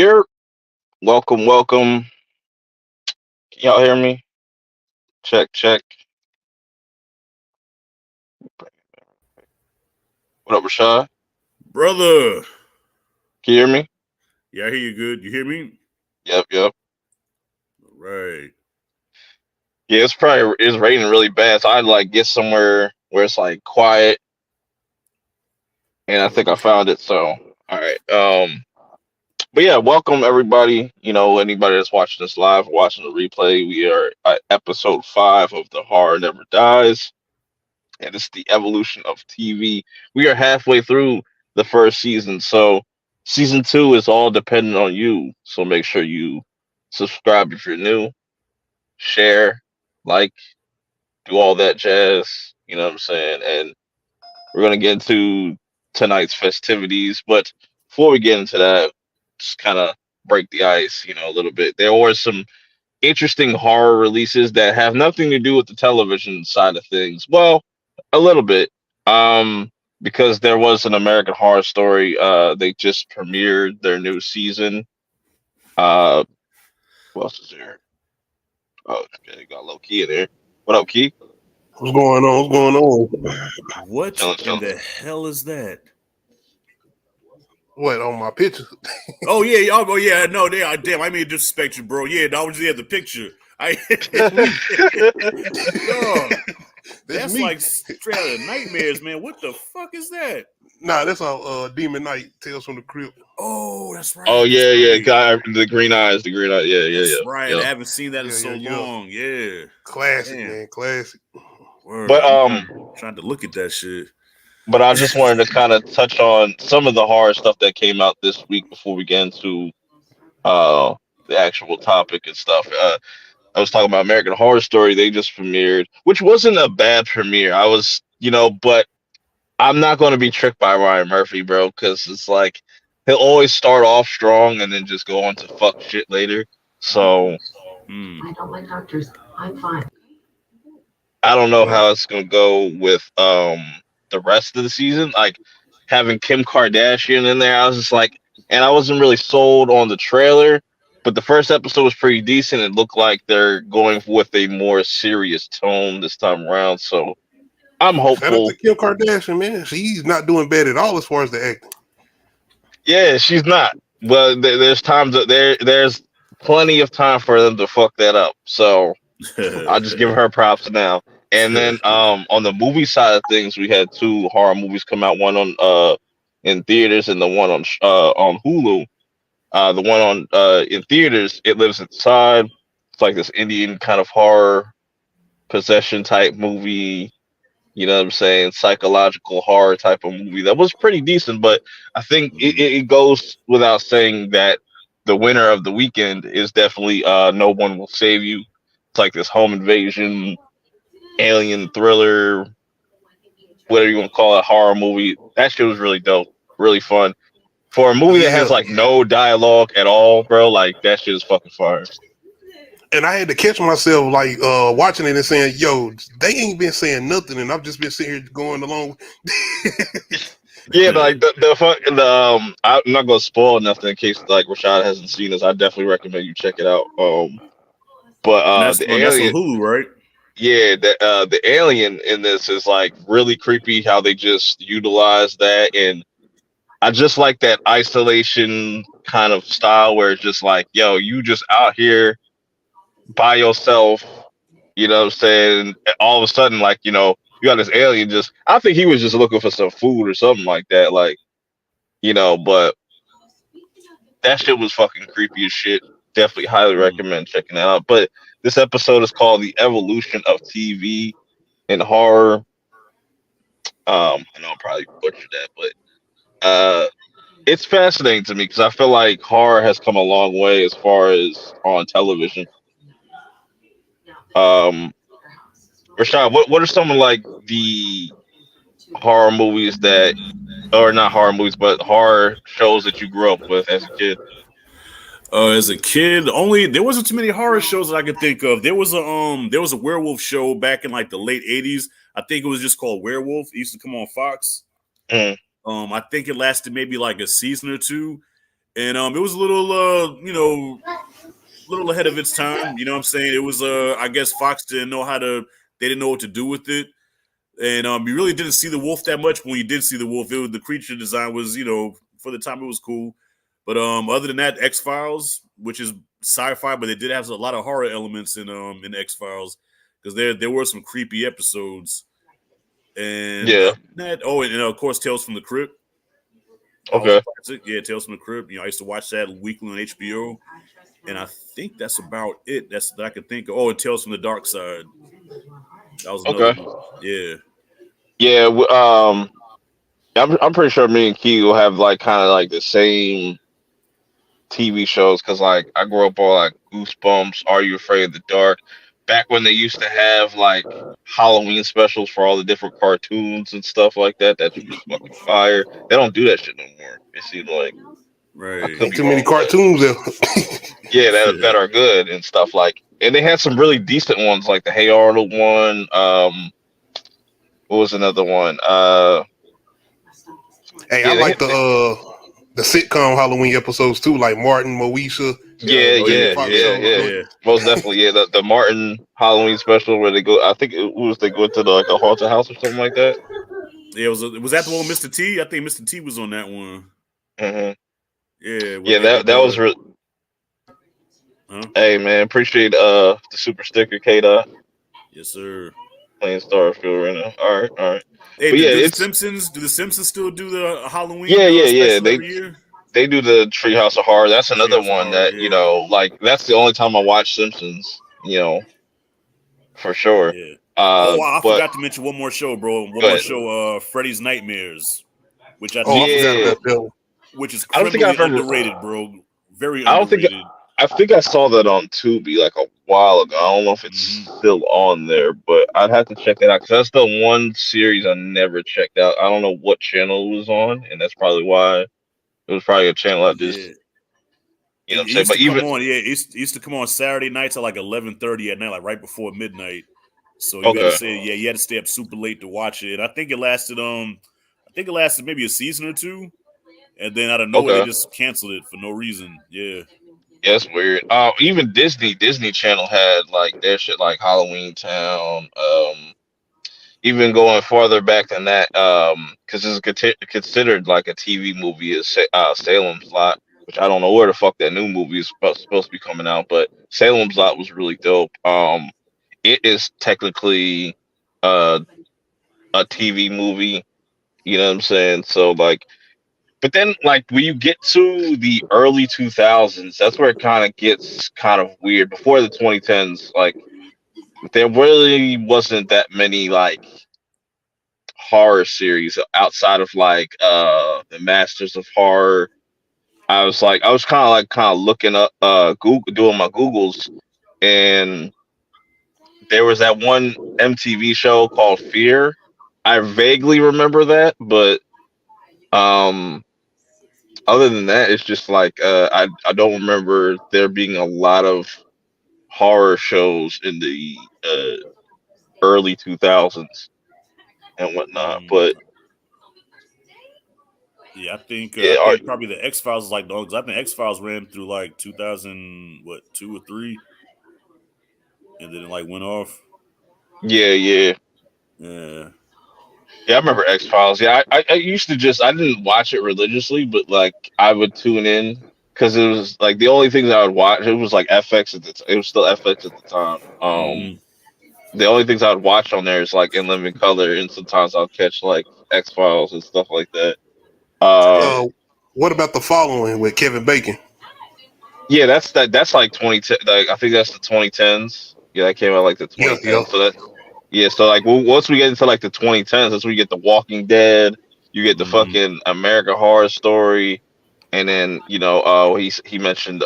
You're welcome. Can y'all hear me? Check, check. What up, Rashad? Brother. Can you hear me? Yeah, I hear you good. You hear me? Yep. All right. Yeah, it's raining really bad, so I'd like get somewhere where it's like quiet, and I think I found it. So, all right. But yeah, welcome everybody. Anybody that's watching this live, watching the replay, we are at episode 5 of The Horror Never Dies, and it's the evolution of TV. We are halfway through the first season, so season 2 is all dependent on you. So make sure you subscribe if you're new, share, like, do all that jazz. You know what I'm saying? And we're gonna get into tonight's festivities, but before we get into that, just kind of break the ice, a little bit. There were some interesting horror releases that have nothing to do with the television side of things. Well, a little bit. Because there was an American Horror Story. They just premiered their new season. Uh, what else is there? Oh, okay, they got low key in there. What up, Key? What's going on? What's going on? What in Chilling. the hell is that? What on my picture? Oh yeah, oh yeah, no, damn, I mean disrespect you, bro. Yeah, I was just the picture. Dog, that's me. like straight out of nightmares, man. What the fuck is that? Nah, that's our Demon Knight Tales from the Crypt. Oh, that's right. Oh That's yeah, right. guy, the green eyes, the green eye. That's right. I Yeah. haven't seen that in so long. Yeah. Classic, Damn. man. Classic. Word. But trying to look at that shit. but I just wanted to kind of touch on some of the horror stuff that came out this week before we get into uh the actual topic and stuff. I was talking about American Horror Story. They just premiered, which wasn't a bad premiere. I was, but I'm not going to be tricked by Ryan Murphy, bro, because it's like he'll always start off strong and then just go on to fuck shit later. So I don't like doctors. I'm fine. I don't know Well, how it's going to go with the rest of the season. Like having Kim Kardashian in there, I was just like, and I wasn't really sold on the trailer. But the first episode was pretty decent. It looked like they're going with a more serious tone this time around. So I'm shout out to hopeful. Kim Kardashian, man. She's not doing bad at all as far as the acting. Yeah, she's not. But there's times that there's plenty of time for them to fuck that up. So I'll just give her props now. And then on the movie side of things, we had 2 horror movies come out. One on in theaters and the one on Hulu. The one on in theaters, It Lives Inside. It's like this Indian kind of horror possession type movie. You know what I'm saying? Psychological horror type of movie that was pretty decent, but I think it goes without saying that the winner of the weekend is definitely No One Will Save You. It's like this home invasion, alien thriller, whatever you want to call it, horror movie. That shit was really dope, really fun. For a movie that Yeah. has like no dialogue at all, bro, like that shit is fucking fire. And I had to catch myself like watching it and saying, yo, they ain't been saying nothing, and I've just been sitting here going along. Yeah, like I'm not gonna spoil nothing in case like Rashad hasn't seen this. I definitely recommend you check it out. But And that's the on alien, Hulu, right? yeah, the alien in this is like really creepy how they just utilize that, and I just like that isolation kind of style where it's just like, yo, you just out here by yourself, you know what I'm saying? And all of a sudden, like, you got this alien just I think he was just looking for some food or something like that, like, but that shit was fucking creepy as shit. Definitely highly recommend checking that out. But this episode is called The Evolution of TV and Horror. I know I probably butchered that, but it's fascinating to me because I feel like horror has come a long way as far as on television. Um, Rashad, what are some of like the horror movies that, or not horror movies, but horror shows that you grew up with as a kid? As a kid, only there wasn't too many horror shows that I could think of. There was a werewolf show back in like the late '80s. I think it was just called Werewolf. It used to come on Fox. Mm. I think it lasted maybe like a season or two. and it was a little little ahead of its time. You know what I'm saying? It was I guess Fox they didn't know what to do with it. And you really didn't see the wolf that much. When you did see the wolf, the creature design was, for the time it was cool. But other than that, X-Files, which is sci-fi, but it did have a lot of horror elements in X-Files because there were some creepy episodes. And and of course Tales from the Crypt. Okay. Yeah, Tales from the Crypt. I used to watch that weekly on HBO. And I think that's about it. That I could think of. Oh, and Tales from the Dark Side. That was another one. Yeah. Yeah. I'm pretty sure me and Key will have like kind of like the same TV shows because like I grew up on like Goosebumps, Are You Afraid of the Dark? Back when they used to have like Halloween specials for all the different cartoons and stuff like that. That was fucking fire. They don't do that shit no more. It seems like right. Ain't too many cartoons there. Yeah, that are good and stuff like. And they had some really decent ones like the Hey Arnold one. What was another one? Hey, I like the sitcom Halloween episodes too, like Martin, Moesha. Yeah. Most definitely, yeah. The Martin Halloween special where they go. I think it was they go to like a haunted house or something like that. Yeah, was that the one with Mr. T? I think Mr. T was on that one. Mm-hmm. Yeah, that was really. Huh? Hey man, appreciate the super sticker, K-Dot. Yes, sir. Playing Starfield right now. All right. Hey, do the Simpsons still do the Halloween? Yeah. Every year? They do the Treehouse of Horror. That's another one that like that's the only time I watch Simpsons. For sure. Yeah. I forgot to mention one more show, bro. One more show, Freddy's Nightmares, which I think which is criminally underrated, bro. Very underrated. I think I saw that on Tubi like a while ago. I don't know if it's still on there, but I'd have to check that out because that's the one series I never checked out. I don't know what channel it was on, and that's probably why it was probably a channel I just, you know what I'm saying? But it used to come on Saturday nights at like 11:30 at night, like right before midnight. So you had to say, you had to stay up super late to watch it. And I think it lasted maybe a season or two, and then out of nowhere they just canceled it for no reason. Yeah. Yeah, it's weird. Even Disney Channel had like their shit like Halloween Town. Even going farther back than that, because it's considered like a TV movie is Salem's Lot, which I don't know where the fuck that new movie is supposed to be coming out, but Salem's Lot was really dope. It is technically a TV movie, you know what I'm saying? So like. But then, like, when you get to the early 2000s, that's where it kind of gets kind of weird. Before the 2010s, like, there really wasn't that many, like, horror series outside of, like, the Masters of Horror. I was kind of looking up, doing my Googles, and there was that one MTV show called Fear. I vaguely remember that, but, other than that, it's just like I don't remember there being a lot of horror shows in the early 2000s and whatnot. But yeah, I think probably the X-Files is like the because I think X-Files ran through like 2000 2 or 3, and then it like went off. Yeah. Yeah, I remember X-Files. Yeah, I used to I didn't watch it religiously, but like I would tune in because it was like the only things I would watch. It was like FX it was still FX at the time. The only things I would watch on there is like In Living Color, and sometimes I'll catch like X-Files and stuff like that. What about The Following with Kevin Bacon? Yeah, that's like 2010. Like I think that's the 2010s. Yeah, that came out like the 2010s. Yeah. So that. Yeah, so like once we get into like the 2010s, that's when you get The Walking Dead, you get the fucking American Horror Story, and then he mentioned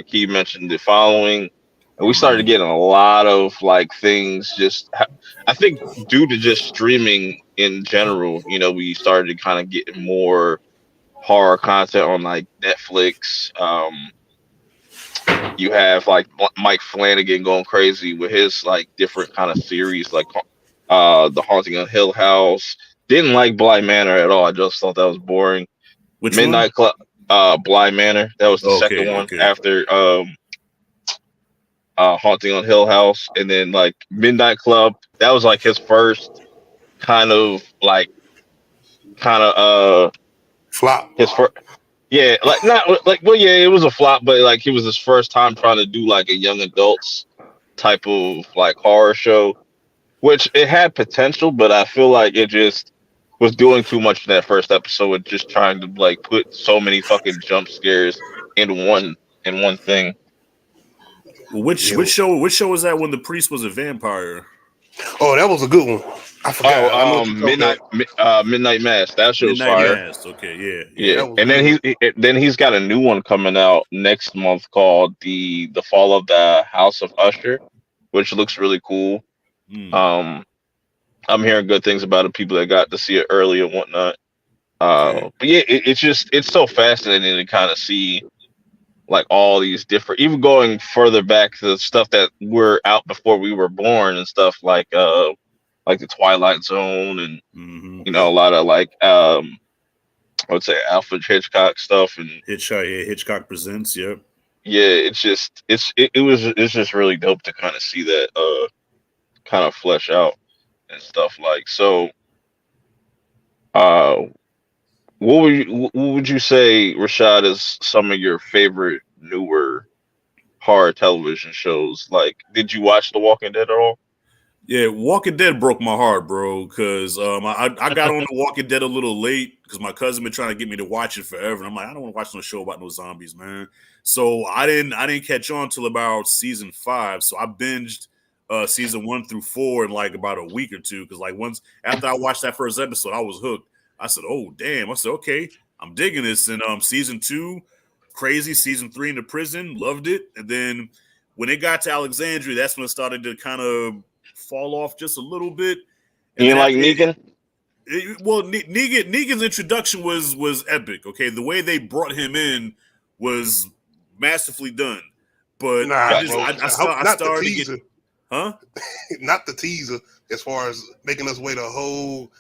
Key mentioned The Following, and we started getting a lot of like things. Just I think due to just streaming in general, we started kind of getting more horror content on like Netflix. You have like Mike Flanagan going crazy with his like different kind of series, like The Haunting of Hill House. Didn't like Bly Manor at all. I just thought that was boring. Which Midnight Club. Bly Manor. That was the second one after Haunting on Hill House, and then like Midnight Club. That was like his first kind of flop. his first. Yeah, like not like well, yeah, it was a flop, but like he was his first time trying to do like a young adults type of like horror show, which it had potential, but I feel like it just was doing too much in that first episode with just trying to like put so many fucking jump scares in one thing. Well, which show was that when the priest was a vampire? Oh, that was a good one. I forgot. Midnight Mass. That shit was fire. Mass. Okay, yeah. And then he's got a new one coming out next month called the Fall of the House of Usher, which looks really cool. I'm hearing good things about it. People that got to see it early and whatnot. But yeah, it's so fascinating to kind of see like all these different, even going further back to the stuff that were out before we were born and stuff like the Twilight Zone and you know a lot of like I would say Alfred Hitchcock stuff and Hitchcock Presents. Yep. Yeah, it's just really dope to kind of see that kind of flesh out and stuff like so. What would you say, Rashad, is some of your favorite newer horror television shows? Like, did you watch The Walking Dead at all? Yeah, Walking Dead broke my heart, bro, because I got on The Walking Dead a little late because my cousin been trying to get me to watch it forever. And I'm like, I don't want to watch no show about no zombies, man. So I didn't catch on till about season 5. So I binged season 1 through 4 in like about a week or two. Because like once after I watched that first episode, I was hooked. I said, oh, damn. I said, okay, I'm digging this. And season 2, crazy. Season 3 in the prison, loved it. And then when it got to Alexandria, that's when it started to kind of fall off just a little bit. And you like Negan? Negan's introduction was epic. Okay, the way they brought him in was masterfully done. But I started to get, not the teaser as far as making us wait a whole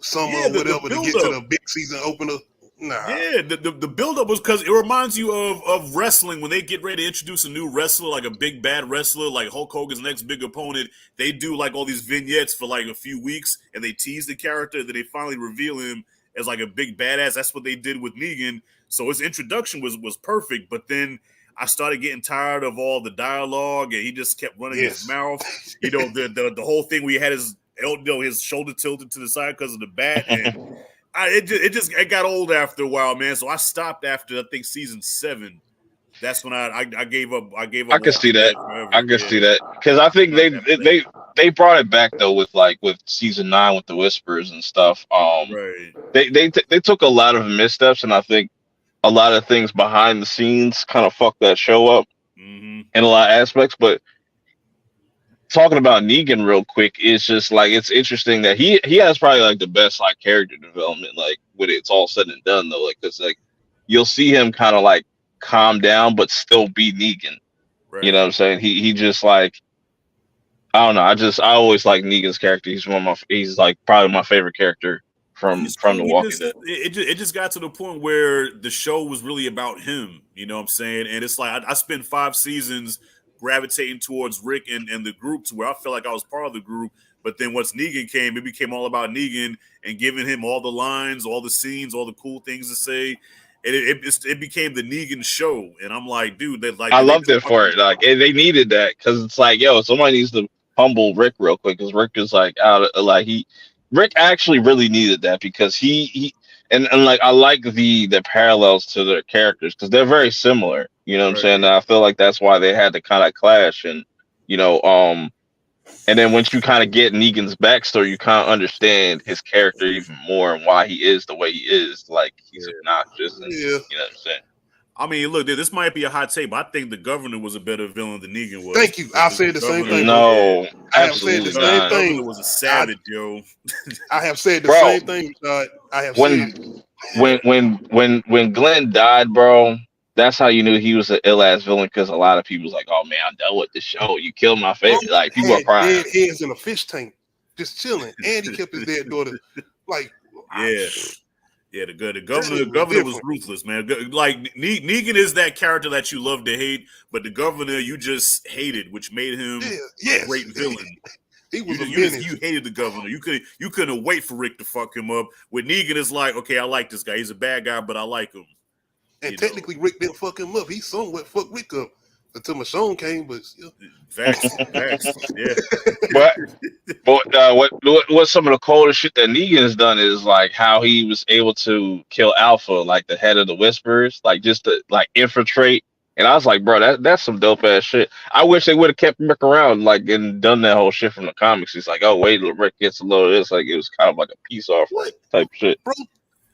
summer or whatever to get to the big season opener. Nah. Yeah, the buildup was because it reminds you of wrestling when they get ready to introduce a new wrestler, like a big bad wrestler, like Hulk Hogan's next big opponent. They do like all these vignettes for like a few weeks and they tease the character, then they finally reveal him as like a big badass. That's what they did with Negan. So his introduction was perfect, but then I started getting tired of all the dialogue and he just kept running his mouth. You know, the whole thing we had his shoulder tilted to the side because of the bat and it got old after a while, man. So I stopped after I think season 7. That's when I gave up. I can see that. I can see that because I think they brought it back though with season 9 with the whispers and stuff. Right. They took a lot of missteps and I think a lot of things behind the scenes kind of fucked that show up in a lot of aspects, but. Talking about Negan real quick, it's just like it's interesting that he has probably like the best like character development like when it's all said and done though, like because like you'll see him kind of like calm down but still be Negan. Right. You know what I'm saying? He just like I don't know. I always like Negan's character. He's like probably my favorite character from The Walking Dead. It just got to the point where the show was really about him. You know what I'm saying? And it's like I spent 5 seasons gravitating towards Rick and the group to where I felt like I was part of the group. But then once Negan came, it became all about Negan and giving him all the lines, all the scenes, all the cool things to say. And it became the Negan show. And I'm like, dude, I loved it for it. Like they needed that because it's like, yo, somebody needs to humble Rick real quick because Rick is like Rick actually really needed that because he like I like the parallels to their characters because they're very similar. You know what I'm saying? And I feel like that's why they had to kind of clash and you know, and then once you kind of get Negan's backstory, you kind of understand his character even more and why he is the way he is. Like he's obnoxious and you know what I'm saying? I mean, look, this might be a hot take, but I think the Governor was a better villain than Negan was. Thank you. I said the same thing. No, I have said the same thing. Governor was a savage, yo. I have said the same thing. I have when Glenn died, bro. That's how you knew he was an ill ass villain because a lot of people was like, "Oh man, I'm done with the show. You killed my favorite." Like people are crying. Dead heads in a fish tank, just chilling, and he kept his dead daughter. Like, Yeah, the That governor nigga was was different. ruthless, man. Like Negan is that character that you love to hate, but the governor you just hated, which made him Yeah, a yes. great villain. He was a You menace. hated the governor. You couldn't wait for Rick to fuck him up. With Negan, it's like, okay, I like this guy. He's a bad guy, but I like him. And You know. technically, Rick didn't fuck him up. He somewhat fucked Rick up until Michonne came, but still. Facts, yeah. But what some of the coldest shit that Negan has done is like how he was able to kill Alpha, like the head of the Whisperers, like just to like infiltrate. And I was like, bro, that's some dope ass shit. I wish they would have kept Rick around, like, and done that whole shit from the comics. He's like, oh wait till Rick gets a load of this. Like it was kind of like a peace offering What? type shit. Bro,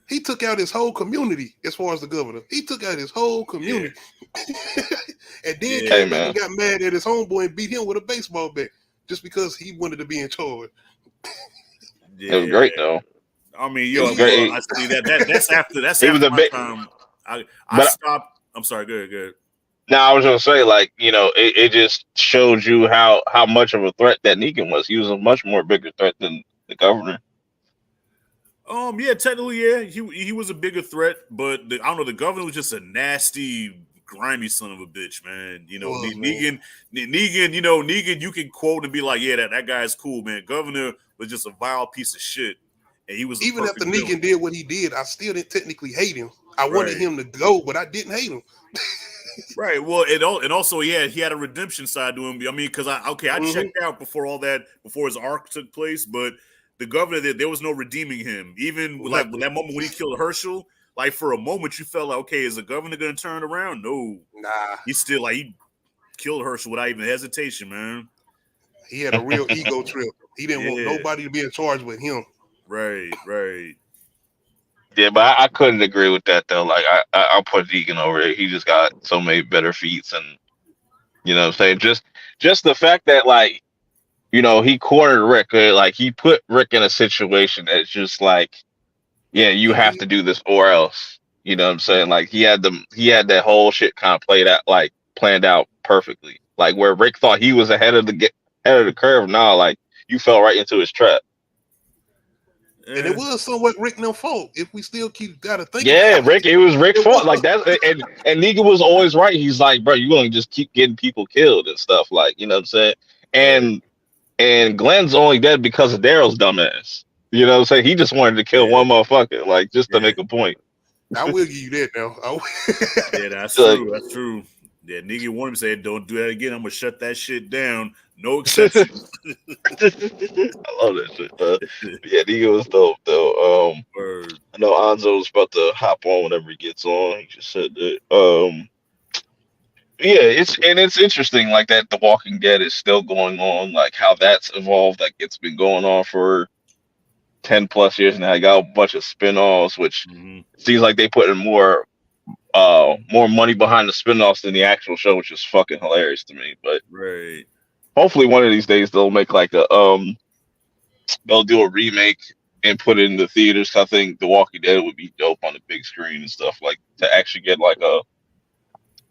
he took out his whole community as far as the governor. He took out his whole community. And then came back and got mad at his homeboy and beat him with a baseball bat just because he wanted to be in charge. It was great though. I mean, I see that's after my time. I stopped. I'm sorry, good. No, I was gonna say, like, it just showed you how much of a threat that Negan was. He was a much more bigger threat than the governor. Yeah, technically, yeah, he was a bigger threat, but I don't know. The governor was just a nasty, grimy son of a bitch, man. Negan. Negan. You can quote and be like, yeah, that guy's cool, man. Governor was just a vile piece of shit, and he was even after Negan did what he did. I still didn't technically hate him. I wanted him to go, but I didn't hate him. Right. Well, and also he had a redemption side to him. I mean, because I checked out before his arc took place, but the governor, there was no redeeming him. Even like that moment when he killed Herschel, like for a moment you felt like, okay, is the governor going to turn around? No, nah. He's still like he killed Herschel without even hesitation, man. He had a real ego trip. He didn't want nobody to be in charge with him. Right. Yeah, but I couldn't agree with that though. Like I'll put Negan over it. He just got so many better feats, and you know what I'm saying? Just the fact that like, he cornered Rick, like he put Rick in a situation that's just like, yeah, you have to do this or else. You know what I'm saying? Like he had that whole shit kind of planned out perfectly. Like where Rick thought he was ahead of the curve, now like you fell right into his trap. And it was somewhat Rick no fault. If we still gotta think. Yeah, Rick, it was Rick's fault. Like that, and Negan was always right. He's like, bro, you're gonna just keep getting people killed and stuff. Like, you know what I'm saying? And Glenn's only dead because of Daryl's dumbass. You know what I'm saying? He just wanted to kill one motherfucker, like just to make a point. I will give you that now. Yeah, that's true. That's true. Yeah, Negan wanted to say, don't do that again. I'm gonna shut that shit down. No exceptions. I love that shit. Yeah, Negan was dope though. I know Anzo's about to hop on whenever he gets on. He just said that. Yeah, it's interesting like that The Walking Dead is still going on, like how that's evolved, like it's been going on for 10 plus years now. I got a bunch of spin-offs, which seems like they put in more money behind the spin-offs than the actual show, which is fucking hilarious to me. But hopefully one of these days they'll make like they'll do a remake and put it in the theaters. I think The Walking Dead would be dope on the big screen and stuff, like to actually get like a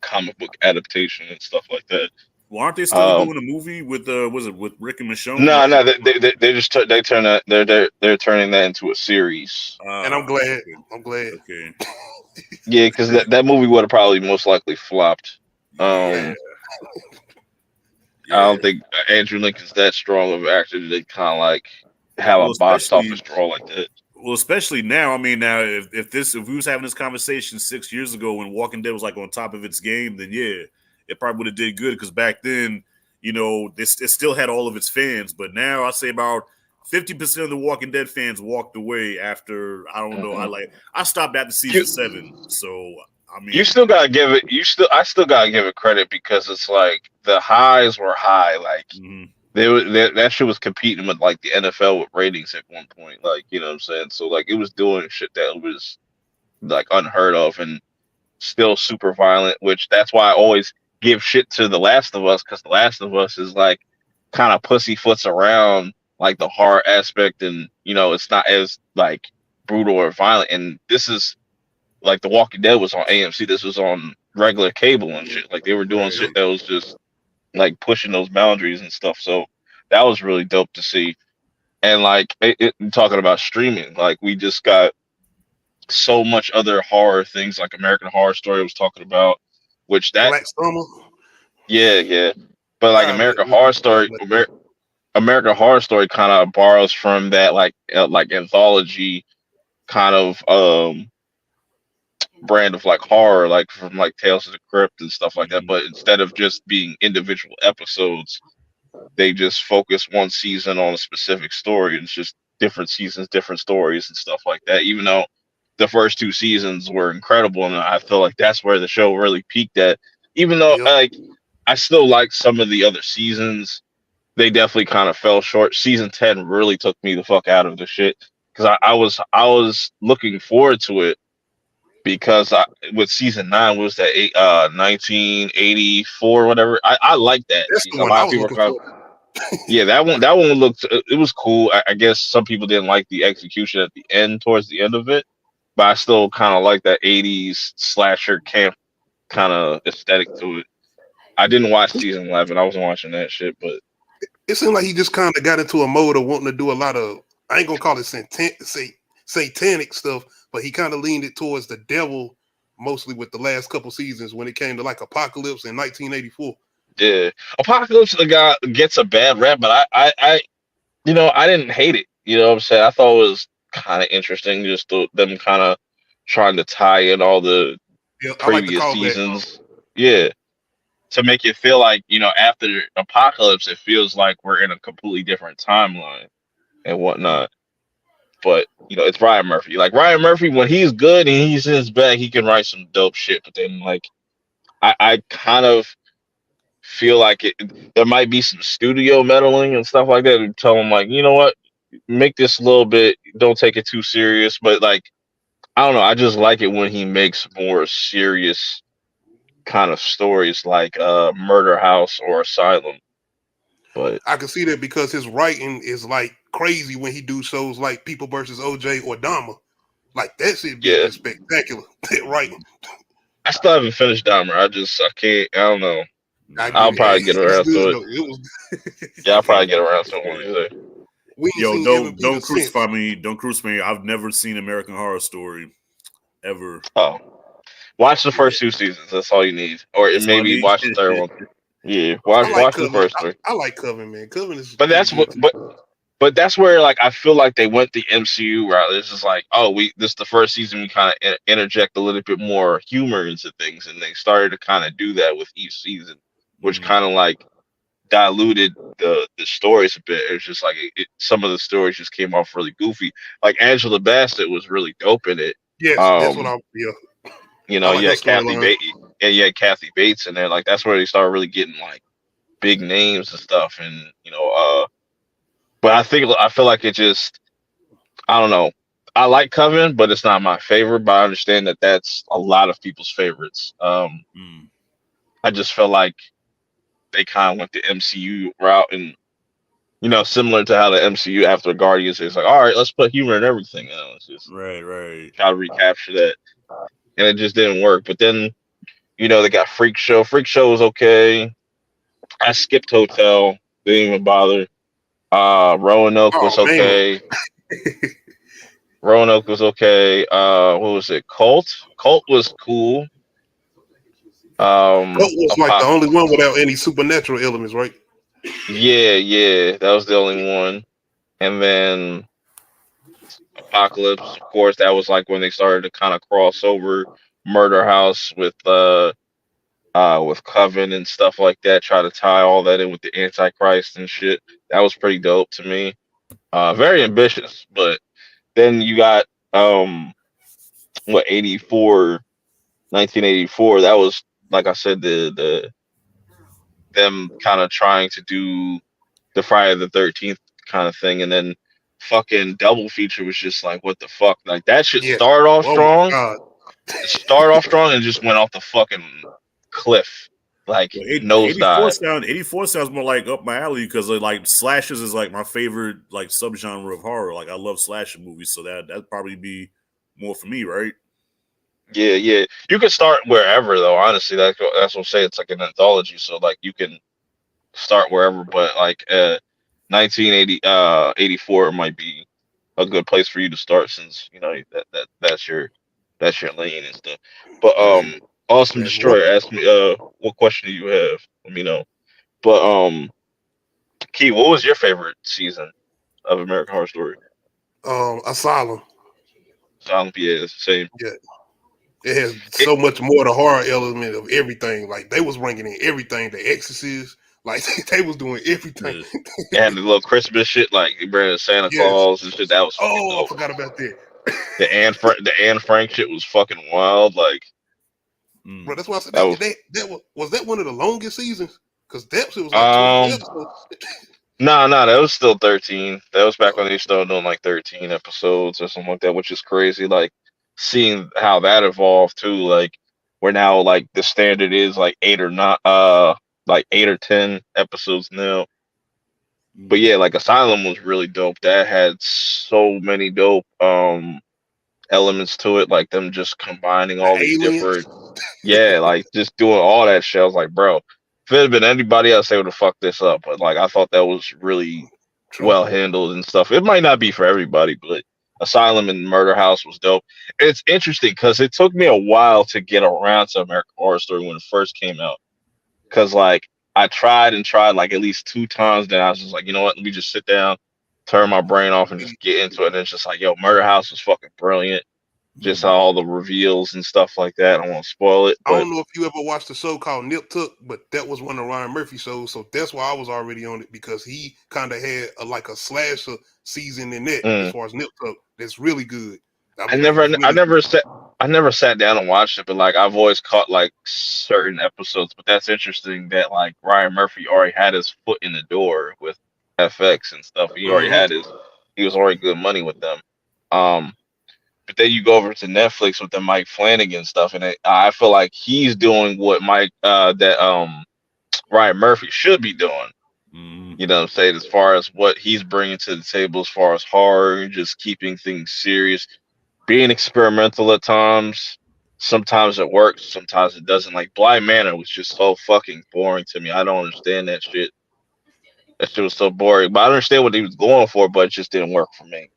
comic book adaptation and stuff like that. Well, aren't they still doing a movie with with Rick and Michonne? No, they're turning that into a series. And I'm glad. Okay. Yeah, because that movie would have probably most likely flopped. I don't think Andrew Lincoln's that strong of an actor. They kind of like have a box office draw like that. Well, especially now. I mean, now if we was having this conversation 6 years ago when Walking Dead was like on top of its game, then yeah, it probably would have did good because back then, it still had all of its fans. But now I say about 50% of the Walking Dead fans walked away after, I don't know. I stopped after season 7. So I mean, you still gotta give it. I still gotta give it credit because it's like the highs were high. Like that shit was competing with like the NFL with ratings at one point. Like, you know what I'm saying? So like it was doing shit that was like unheard of and still super violent. Which that's why I always give shit to The Last of Us, because The Last of Us is like kind of pussyfoots around like the horror aspect, and it's not as like brutal or violent. And this is like The Walking Dead was on AMC. This was on regular cable and shit. Like they were doing shit that was just like pushing those boundaries and stuff. So that was really dope to see. And like talking about streaming, like we just got so much other horror things like American Horror Story was talking about, which that Black Summer. yeah. But like Ah, man, we talked about Black Summer. American Horror Story kind of borrows from that like anthology kind of brand of like horror, like from like Tales of the Crypt and stuff like that. But instead of just being individual episodes, they just focus one season on a specific story. And it's just different seasons, different stories and stuff like that. Even though the first two seasons were incredible, and I feel like that's where the show really peaked at. Even though Yep. like I still like some of the other seasons, they definitely kind of fell short. Season 10 really took me the fuck out of the shit because I was looking forward to it because with season 9 was that 1984 whatever. I like that That's season. the A one lot I of was people looking are for. yeah, that one looked it was cool. I guess some people didn't like the execution at the end towards the end of it, but I still kind of like that 80s slasher camp kind of aesthetic to it. I didn't watch season 11. I wasn't watching that shit, but It seemed like he just kind of got into a mode of wanting to do a lot of, I ain't gonna call it satanic stuff, but he kind of leaned it towards the devil mostly with the last couple seasons when it came to like Apocalypse in 1984. yeah, Apocalypse the guy gets a bad rap, but I I didn't hate it. You know what I'm saying? I thought it was kind of interesting, just them kind of trying to tie in all the Yeah, I like the previous callback. seasons. Yeah, to make it feel like after Apocalypse, it feels like we're in a completely different timeline and whatnot. But it's Ryan Murphy. Like Ryan Murphy, when he's good and he's in his bag, he can write some dope shit. But then, like, I kind of feel like there might be some studio meddling and stuff like that. And tell him like, you know what, make this a little bit. Don't take it too serious. But like, I don't know. I just like it when he makes more serious kind of stories like Murder House or Asylum. But I can see that because his writing is like crazy when he do shows like People versus OJ or Dahmer. Like that shit be yeah, just spectacular. That writing. I still haven't finished Dahmer. I can't. I don't know. I I'll get it. probably get It's around good to it. though. It was Yeah, I'll probably Okay. get around to it one day. we ain't Yo, seen don't Evan Peters crucify since. me. Don't crucify me. I've never seen American Horror Story ever. Oh, watch the first two seasons. That's all you need, or That's all I maybe need. watch the third one. Yeah, I like watch the Coven. first three. I like Coven, man. Coven is But pretty that's good what. too. But that's where like I feel like they went the MCU route. It's just like, oh, this is the first season. We kind of interject a little bit more humor into things, and they started to kind of do that with each season, which kind of like diluted the stories a bit. It was just like some of the stories just came off really goofy. Like Angela Bassett was really dope in it. Yes, that's what Um, I'm. Yeah, you I know, like you her had Kathy storyline. Bates, and you had Kathy Bates in there. Like that's where they started really getting like big names and stuff. And but I feel like it just I don't know. I like Coven, but it's not my favorite. But I understand that that's a lot of people's favorites. I just felt like they kind of went the MCU route, and similar to how the MCU after Guardians is like, all right, let's put humor in everything. Let's just Right. try to recapture that, and it just didn't work. But then, they got Freak Show. Freak Show was okay. I skipped Hotel. Didn't even bother. Roanoke was Oh man, okay. Roanoke was okay. What was it? Cult. Cult was cool. Cult was like the Apoc- only one without any supernatural elements, right? yeah, that was the only one. And then Apocalypse, of course, that was like when they started to kind of cross over Murder House with Coven and stuff like that. Try to tie all that in with the Antichrist and shit. That was pretty dope to me. Very ambitious, but then you got 84 1984. That was like I said, the them kind of trying to do the Friday the 13th kind of thing, and then fucking double feature was just like, what the fuck? Like that shit Yeah. started off Oh my strong, god. and just went off the fucking cliff, like Well, 84 nosedive. 84 sounds more like up my alley because like slashes is like my favorite like subgenre of horror. Like I love slasher movies, so that'd probably be more for me, right? Yeah. You can start wherever though. Honestly, that's what I'm saying. It's like an anthology, so like you can start wherever. But like 1980 84 might be a good place for you to start since that's your lane and stuff. But Man, Awesome man, what? Destroyer asked me what question do you have? Let me know. But Key, what was your favorite season of American Horror Story? Asylum. Silent yeah, same. Yeah, it has so much more the horror element of everything. Like they was bringing in everything. The Exorcist, like they was doing everything. And the little Christmas shit, like you bring Santa Yes. Claus and shit. That was fucking Oh, I dope. forgot about that. The Anne Frank shit was fucking wild. Like, Bro, that's why I said that was that was that one of the longest seasons? Because that shit was like 24 episodes. No, that was still 13. That was back when they started doing like 13 episodes or something like that, which is crazy. Like seeing how that evolved too. Like where now like the standard is like 8 or not, like 8 or 10 episodes now. But yeah, like Asylum was really dope. That had so many dope elements to it, like them just combining all these Aliens. different, yeah, like just doing all that shit. I was like, bro, if it had been anybody else, they would have fucked this up. But like, I thought that was really True. well handled and stuff. It might not be for everybody, but Asylum and Murder House was dope. It's interesting because it took me a while to get around to American Horror Story when it first came out. Because like I tried like at least 2 times, then I was just like, you know what? Let me just sit down, turn my brain off, and just get into it. And it's just like, yo, Murder House was fucking brilliant. Just how all the reveals and stuff like that. I don't want to spoil it. I don't know if you ever watched a show called Nip Tuck, but that was one of Ryan Murphy shows. So that's why I was already on it, because he kind of had like a slasher season in that as far as Nip Tuck. That's really good. I never sat down and watched it, but like I've always caught like certain episodes. But that's interesting that like Ryan Murphy already had his foot in the door with FX and stuff. He already had he was already good money with them. But then you go over to Netflix with the Mike Flanagan stuff, and I feel like he's doing what Ryan Murphy should be doing. You know what I'm saying? As far as what he's bringing to the table, as far as horror, just keeping things serious, being experimental at times. Sometimes it works, sometimes it doesn't. Like Blind Manor was just so fucking boring to me. I don't understand that shit. That shit was so boring. But I understand what he was going for, but it just didn't work for me.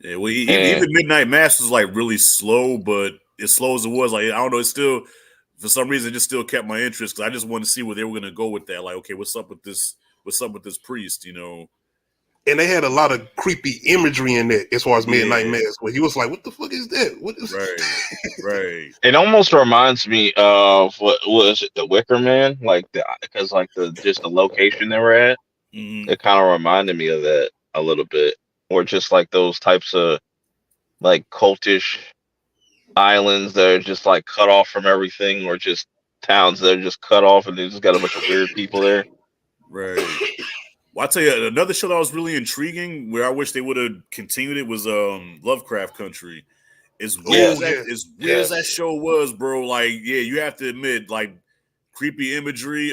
Yeah, well, even Midnight Mass was like really slow, but as slow as it was, like I don't know, it still for some reason it just still kept my interest because I just wanted to see where they were gonna go with that. Like, okay, what's up with this? What's up with this priest? You know. And they had a lot of creepy imagery in that as far as Midnight Mass, where he was like, "What the fuck is that? What is?" Right. It almost reminds me of what was it, The Wicker Man? Like because like just the location they were at, it kind of reminded me of that a little bit, or just like those types of like cultish islands that are just like cut off from everything, or just towns that are just cut off and they just got a bunch of weird people there. Right. Well, I'll tell you another show that was really intriguing, where I wish they would have continued it, was Lovecraft Country. As weird as that show was, bro. Like, yeah, you have to admit, like, creepy imagery.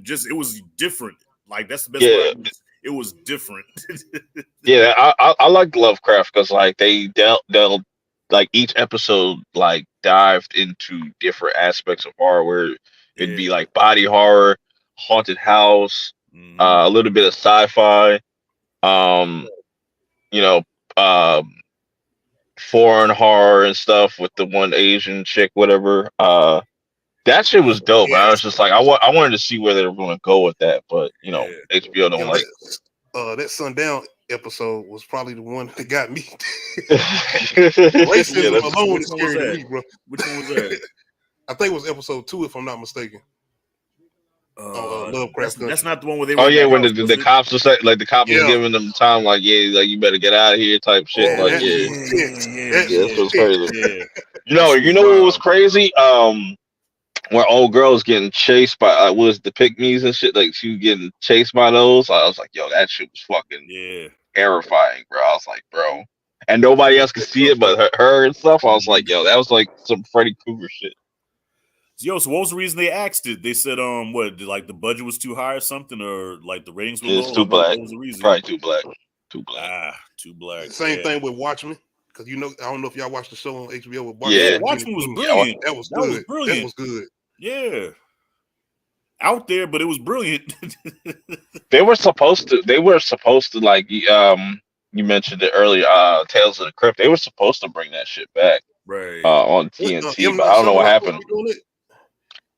Just it was different. Like that's the best word. It was different. Yeah, I like Lovecraft because like they dealt like each episode like dived into different aspects of horror, where it'd be like body horror, haunted house, a little bit of sci-fi, foreign horror and stuff with the one Asian chick, whatever. That shit was dope. I was just like, I wanted to see where they were going to go with that, but HBO don't like. That Sundown episode was probably the one that got me. Racism alone is scary to me, bro. Which one was that? I think it was episode 2, if I'm not mistaken. Lovecraft Country. That's not the one where they. When the cops was like the cops was giving them time, like like you better get out of here, type shit. This was crazy. You know what was crazy? Where old girl was getting chased by was the pygmies and shit. Like she was getting chased by those. I was like, yo, that shit was fucking terrifying, bro. I was like, bro, and nobody else could see it but her and stuff. I was like, yo, that was like some Freddy Krueger shit. Yo, so what was the reason they axed it? They said, what, like the budget was too high or something, or like the ratings were low? It's too black. What was the reason? Probably too black. Too black. Same thing with Watchmen, because I don't know if y'all watched the show on HBO with Watchmen. Yeah, Watchmen was brilliant. That was good. That was good. Yeah, out there, but it was brilliant. They were supposed to like you mentioned it earlier. Tales of the Crypt. They were supposed to bring that shit back Right. on What, TNT, M. but Night I don't know what Shyamalan supposed to happened. be doing it?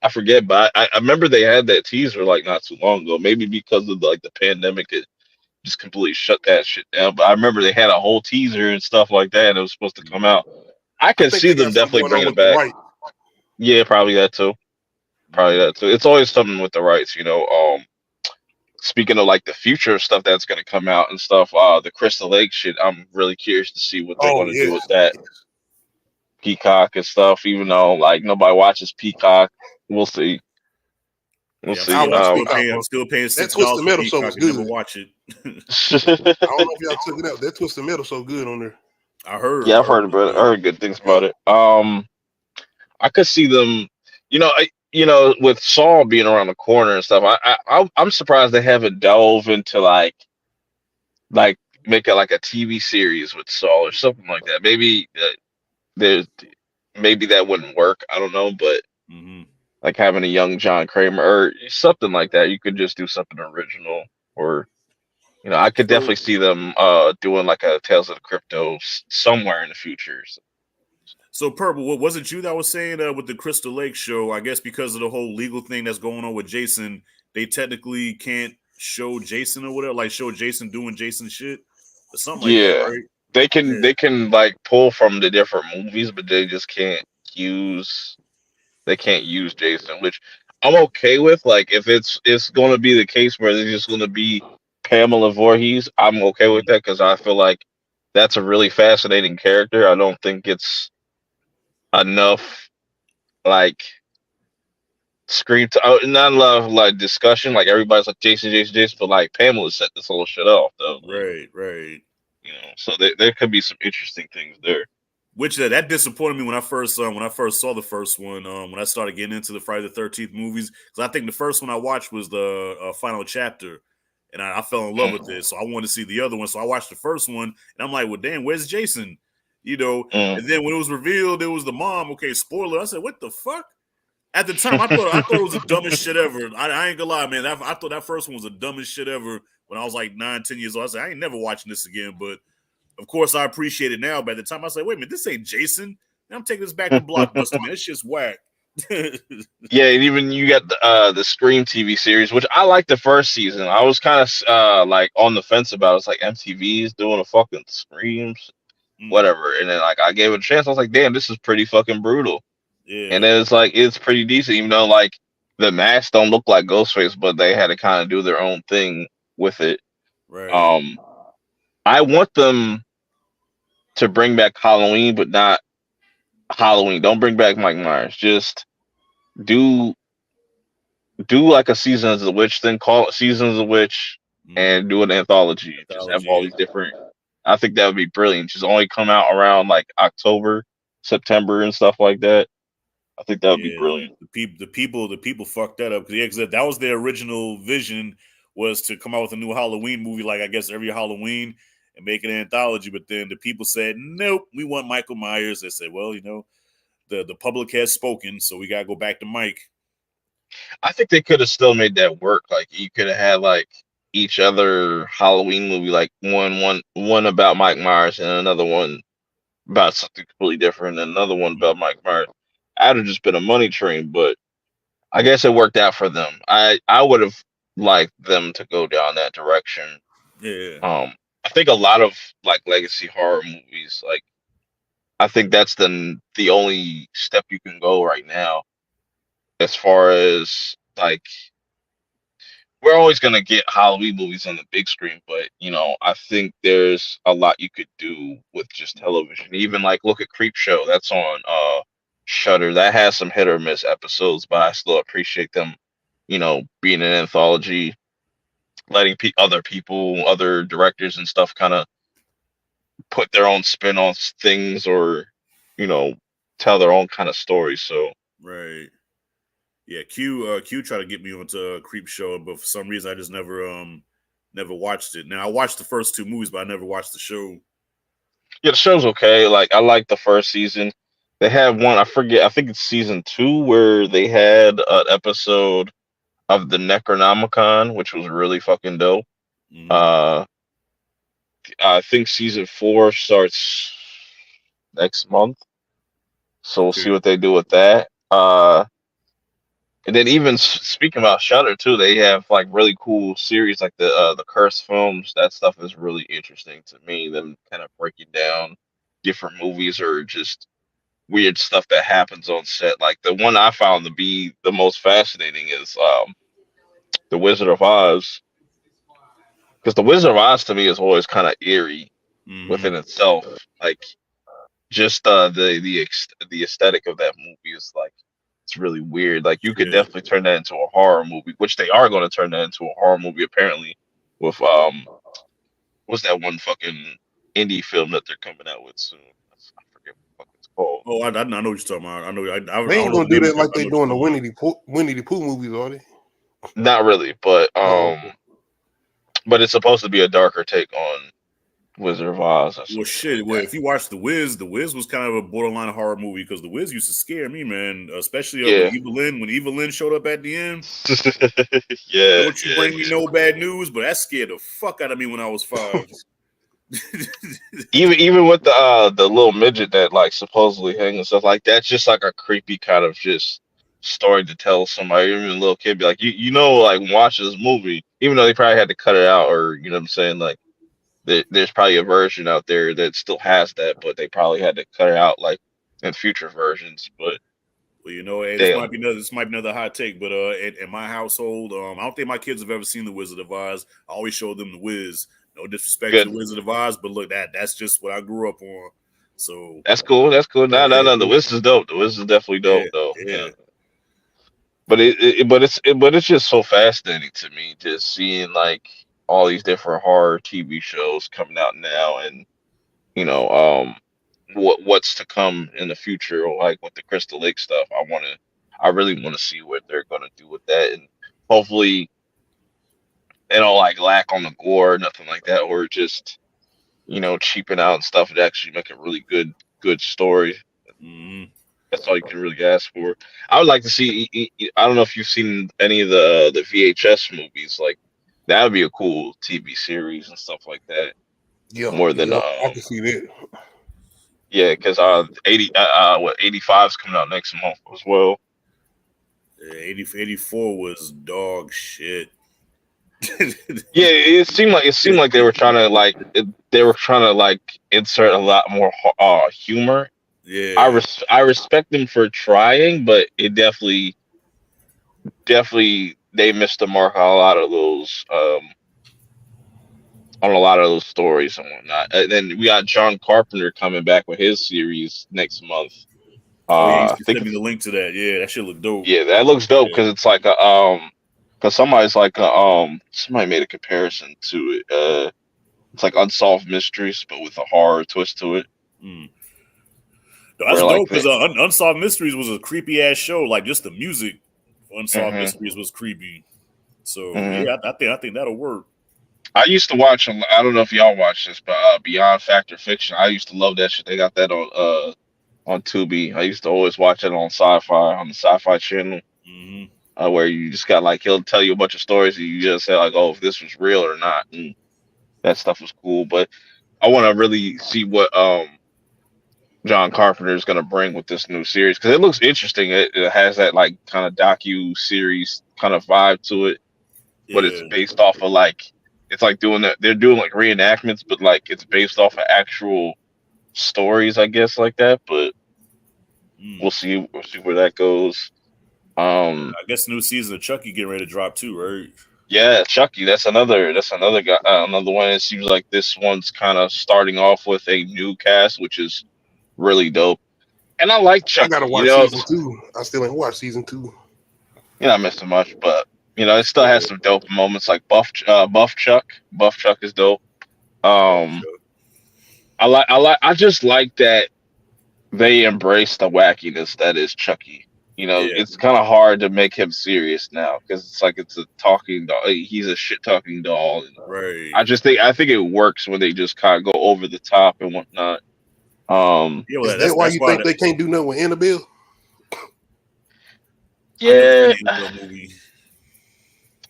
I forget, but I remember they had that teaser like not too long ago. Maybe because of like the pandemic, it just completely shut that shit down. But I remember they had a whole teaser and stuff like that, and it was supposed to come out. I I can think see they them got something definitely going on bringing it with the back. right. Yeah, probably that too. Probably that too. It's always something with the rights, you know. Speaking of like the future stuff that's gonna come out and stuff, the Crystal Lake shit, I'm really curious to see what they're Oh gonna do yes. with that. Peacock and stuff, even though like nobody watches Peacock. We'll see. We'll Yeah, I see. watch still Peacock, paying. I'm bro. still paying That $60 Twisted for Metal show was Peacock and never good. watch it. I don't know if y'all took it out. That Twisted Metal so good on there. I heard. Yeah, I I've heard heard it was about it. I good. heard good things about it. I could see them, with Saul being around the corner and stuff. I'm surprised they haven't delved into like make it like a TV series with Saul or something like that. Maybe there's maybe that wouldn't work. I don't know, but Mm-hmm. like having a young John Kramer or something like that, you could just do something original. Or I could So, definitely see them doing like a Tales of the Crypto somewhere in the future. so Purple, what was it you that was saying with the Crystal Lake show? I guess because of the whole legal thing that's going on with Jason, they technically can't show Jason or whatever, like show Jason doing Jason shit or something like that, Yeah, right? they Yeah. can like pull from the different movies, but they just can't use Jason, which I'm okay with. Like if it's going to be the case where they're just going to be Pamela Voorhees, I'm okay with that because I feel like that's a really fascinating character. I don't think it's enough like screen to not a lot of like discussion. Like everybody's like Jason, Jason, Jason, but like Pamela set this whole shit off though. Right, right. So there could be some interesting things there. Which that disappointed me when I first saw the first one. When I started getting into the Friday the 13th movies, because I think the first one I watched was the final chapter, and I fell in love with it. So I wanted to see the other one. So I watched the first one, and I'm like, well, damn, where's Jason? And then when it was revealed it was the mom. Okay, spoiler. I said, what the fuck? At the time, I thought it was the dumbest shit ever. I ain't gonna lie, man. I thought that first one was the dumbest shit ever when I was like 9, 10 years old. I said, I ain't never watching this again, but. Of course, I appreciate it now. By the time I say, wait a minute, this ain't Jason. I'm taking this back to Blockbuster, man. This shit's whack. Yeah, and even you got the Scream TV series, which I liked the first season. I was kind of like on the fence about it. It's like MTV's doing a fucking Screams, whatever. And then like I gave it a chance. I was like, damn, this is pretty fucking brutal. Yeah. And then it's pretty decent, even though like the masks don't look like Ghostface, but they had to kind of do their own thing with it. Right. I want them to bring back Halloween, but not Halloween. Don't bring back Mike Myers. Just do like a Seasons of the Witch, then call it Seasons of the Witch, and do an anthology. Just have all these different. I think that would be brilliant. Just only come out around like October, September, and stuff like that. I think that would be brilliant. The people fucked that up because that was their original vision, was to come out with a new Halloween movie, like I guess every Halloween, and make an anthology. But then the people said, nope, we want Michael Myers. They said, well, the public has spoken, so we gotta go back to Mike. I think they could have still made that work. Like you could have had like each other Halloween movie, like one about Mike Myers and another one about something completely different, and another one about Mike Myers. I'd have just been a money train, but I guess it worked out for them. I would have liked them to go down that direction. Yeah. I think a lot of like legacy horror movies, like I think that's the only step you can go right now, as far as like we're always gonna get Halloween movies on the big screen, but I think there's a lot you could do with just television. Even like look at Creepshow, that's on Shudder. That has some hit or miss episodes, but I still appreciate them, being an anthology, letting other people, other directors and stuff kind of put their own spin on things, or tell their own kind of story. So right. Yeah, Q tried to get me onto Creepshow, but for some reason I just never watched it. Now I watched the first 2 movies, but I never watched the show. Yeah, the show's okay. Like I like the first season. They had one, I forget, I think it's season 2, where they had an episode of the Necronomicon, which was really fucking dope. I think season 4 starts next month, so we'll see what they do with that. And then even speaking about Shudder too, they have like really cool series like the Curse films. That stuff is really interesting to me. Them kind of breaking down different movies or just weird stuff that happens on set. Like the one I found to be the most fascinating is The Wizard of Oz, because The Wizard of Oz to me is always kind of eerie within itself. Like just the aesthetic of that movie is like it's really weird. Like you could definitely turn that into a horror movie, which they are going to turn that into a horror movie apparently with what's that one fucking indie film that they're coming out with soon? I forget what the fuck it's called. Oh, I know what you're talking about. I know. They ain't gonna do that like they doing the Winnie the Pooh movies, are they? Not really, but it's supposed to be a darker take on Wizard of Oz. Well, shit. Well, if you watch The Wiz was kind of a borderline horror movie because The Wiz used to scare me, man. Especially when Evelyn showed up at the end. Yeah. Don't you bring me no bad news, but that scared the fuck out of me when I was 5. even with the little midget that like supposedly hangs and stuff like that's just like a creepy kind of just story to tell somebody, even a little kid, be like, you know, like watch this movie, even though they probably had to cut it out, or you know what I'm saying, like there's probably a version out there that still has that, but they probably had to cut it out like in future versions. But well, you know, this might be another hot take, but in my household, I don't think my kids have ever seen The Wizard of Oz. I always show them The Wiz. No disrespect to The Wizard of Oz, but look, that's just what I grew up on. So that's cool. That's cool. No. The Wiz is dope. The Wiz is definitely dope, though. Yeah. But it's just so fascinating to me just seeing like all these different horror TV shows coming out now, and you know, what's to come in the future, like with the Crystal Lake stuff. I really want to see what they're gonna do with that, and hopefully they don't like lack on the gore or nothing like that, or just you know cheapen out and stuff and actually make a really good story. That's all you can really ask for. I would like to see. I don't know if you've seen any of the VHS movies. Like that would be a cool TV series and stuff like that. Yeah, more than I can see that. Yeah, because 85 is coming out next month as well. 84 was dog shit. Yeah, it seemed like they were trying to insert a lot more humor. Yeah, I respect them for trying, but it definitely they missed the mark on a lot of those stories and whatnot. And then we got John Carpenter coming back with his series next month. You sent me the link to that. Yeah, that shit look dope. Yeah, that looks dope because it's like because somebody's like somebody made a comparison to it. It's like Unsolved Mysteries, but with a horror twist to it. That's dope because Unsolved Mysteries was a creepy ass show. Like just the music, Unsolved Mysteries was creepy. So yeah, I think that'll work. I used to watch. I don't know if y'all watch this, but Beyond Fact or Fiction. I used to love that shit. They got that on Tubi. I used to always watch it on Sci-Fi on the Sci-Fi channel, where you just got like he'll tell you a bunch of stories and you just say like, oh, if this was real or not, and that stuff was cool. But I want to really see what John Carpenter is going to bring with this new series because it looks interesting. It has that like kind of docu series kind of vibe to it, but it's based off of like it's like doing that. They're doing like reenactments, but like it's based off of actual stories, I guess, like that. But we'll see where that goes. I guess the new season of Chucky getting ready to drop too, right? Yeah, Chucky. That's another guy. Another one. It seems like this one's kind of starting off with a new cast, which is really dope. And I like Chucky. I gotta watch season 2. I still ain't watched season 2. You're not missing much, but you know it still has some dope moments like Buff Chuck. Buff Chuck is dope. I just like that they embrace the wackiness that is Chucky. You know, it's kind of hard to make him serious now because it's like it's a talking doll. He's a shit talking doll. Right. I think it works when they just kind of go over the top and whatnot. Is that why you think they can't do nothing with Annabelle? Yeah.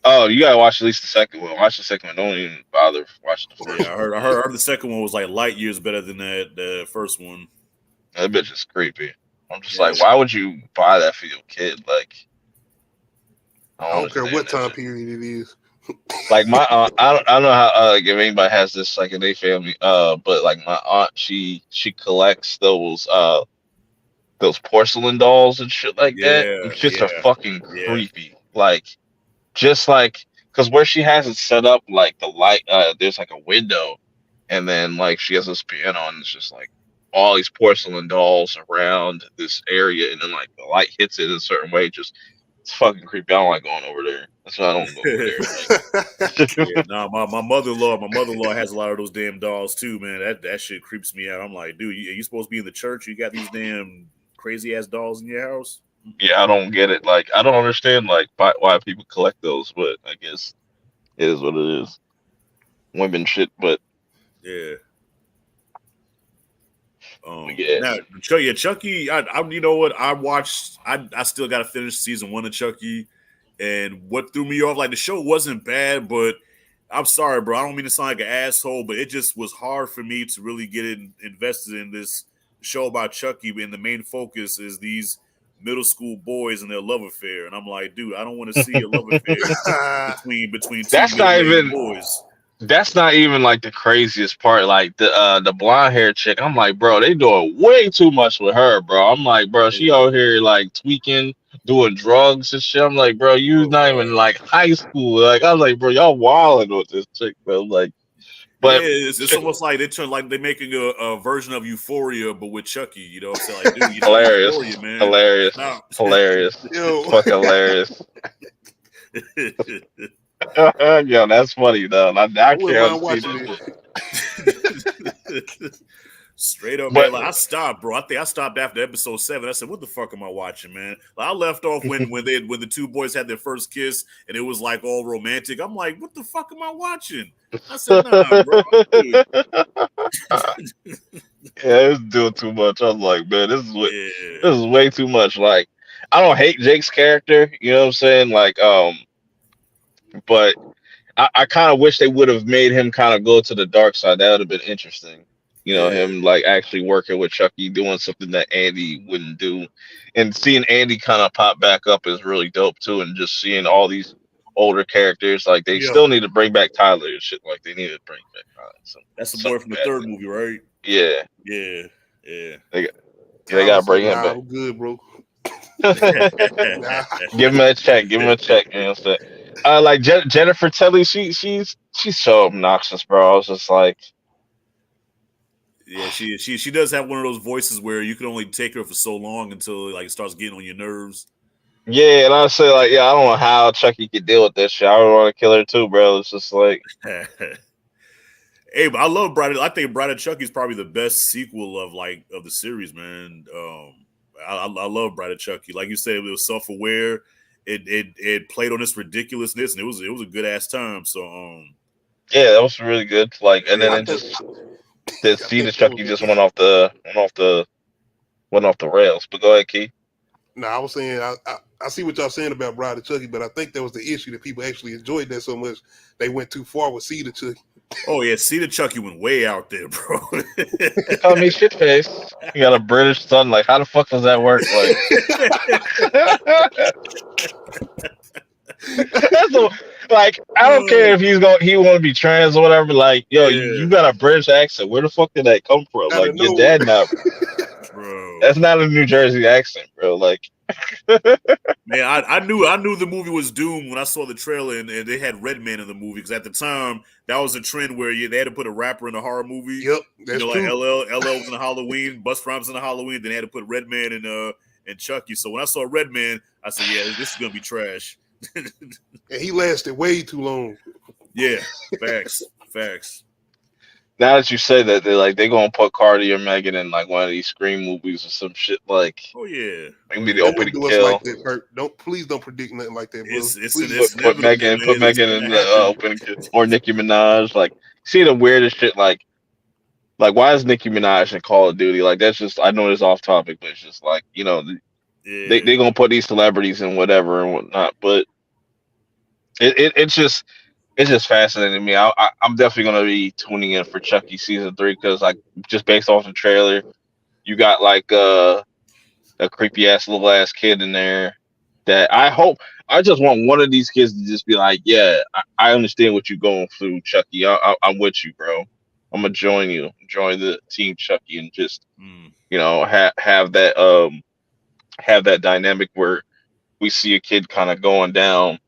Oh, you gotta watch at least the second one. Watch the second one. Don't even bother watching the first. Yeah, I heard the second one was like light years better than the first one. That bitch is creepy. I'm just like, why would you buy that for your kid? Like, I don't care what time period it is. Like my aunt, I don't know how like if anybody has this like in their family, but like my aunt, she collects those porcelain dolls and shit like that. It's just a fucking creepy. Like, just like because where she has it set up, like the light, there's like a window, and then like she has this piano, and it's just like all these porcelain dolls around this area, and then like the light hits it in a certain way, just it's fucking creepy. I don't like going over there. That's why I don't go over there. Like. My mother-in-law has a lot of those damn dolls too, man. That shit creeps me out. I'm like, dude, you supposed to be in the church? You got these damn crazy ass dolls in your house? Yeah, I don't get it. Like, I don't understand like why people collect those, but I guess it is what it is. Women shit, but yeah. Yeah. Now, Chucky. You know what? I still got to finish season 1 of Chucky, and what threw me off, like the show wasn't bad, but I'm sorry, bro. I don't mean to sound like an asshole, but it just was hard for me to really get invested in this show about Chucky. And the main focus is these middle school boys and their love affair, and I'm like, dude, I don't want to see a love affair between that's two not even boys. That's not even like the craziest part. Like the blonde hair chick, I'm like, bro, they doing way too much with her, bro. I'm like, bro, she out here like tweaking, doing drugs and shit. I'm like, bro, you not even like high school. Like, I was like, bro, y'all wilding with this chick, bro. Like, but yeah, it's almost like they're making a version of Euphoria, but with Chucky. You know what I'm saying? Like, dude, hilarious, Euphoria, man. Hilarious, No. hilarious, fucking hilarious. Yeah, that's funny though. I can't watching it. Straight up, man. Like, I stopped, bro. I stopped after episode 7. I said, "What the fuck am I watching, man?" Like, I left off when the two boys had their first kiss and it was like all romantic. I'm like, "What the fuck am I watching?" I said, "Nah, bro." Yeah, it's doing too much. I was like, man, this is way too much. Like, I don't hate Jake's character, you know what I'm saying? Like, but I kind of wish they would have made him kind of go to the dark side. That would have been interesting. You know, him like actually working with Chucky, doing something that Andy wouldn't do, and seeing Andy kind of pop back up is really dope too. And just seeing all these older characters, like they still need to bring back Tyler and shit. Like they need to bring back Tyler. That's the boy from the third movie, right? Yeah. They gotta bring him back. Good, bro. Give him a check. You know what I'm saying? Like Jennifer Tilly, she's so obnoxious, bro. I was just like, yeah, she does have one of those voices where you can only take her for so long until like it starts getting on your nerves. Yeah, and I say like, yeah, I don't know how Chucky could deal with this shit. I would want to kill her too, bro. It's just like, hey, but I love Bride. I think Bride of Chucky is probably the best sequel of the series, man. I love Bride of Chucky. Like you said, it was self-aware. It played on this ridiculousness, and it was a good ass time. So yeah, that was really good. Like, and then the scene of Chucky just went off the rails. But go ahead, Keith. No, I was saying I see what y'all saying about Bride of Chucky, but I think that was the issue that people actually enjoyed that so much they went too far with Seed of Chucky. Oh yeah, Seed of Chucky went way out there, bro. You call me shit face. You got a British son. Like, how the fuck does that work? Like, I don't care if he want to be trans or whatever. Like, yo, you got a British accent. Where the fuck did that come from? Like, your dad not. Bro. That's not a New Jersey accent, bro. Like, man, I knew the movie was doomed when I saw the trailer and they had Redman in the movie, because at the time that was a trend where they had to put a rapper in a horror movie. Yep, that's true. Like LL was in a Halloween, Busta Rhymes in a Halloween. Then they had to put Redman and Chucky. So when I saw Redman, I said, yeah, this is gonna be trash. And he lasted way too long. Yeah, facts. Now that you say that, they're gonna put Cardi or Megan in like one of these Scream movies or some shit. Like, oh yeah, maybe the opening kill. Like that, please don't predict nothing like that, bro. Put Megan in the opening kill, or Nicki Minaj. Like, see the weirdest shit. Like why is Nicki Minaj in Call of Duty? Like, that's just, I know it's off topic, but it's just like, you know, they're gonna put these celebrities in whatever and whatnot. But it's just fascinating to me. I'm definitely gonna be tuning in for Chucky season 3 because like just based off the trailer, you got like a creepy ass little ass kid in there that I just want one of these kids to just be like, yeah, I understand what you're going through, Chucky. I'm with you, bro. I'm gonna join the team, Chucky, and just have that dynamic where we see a kid kind of going down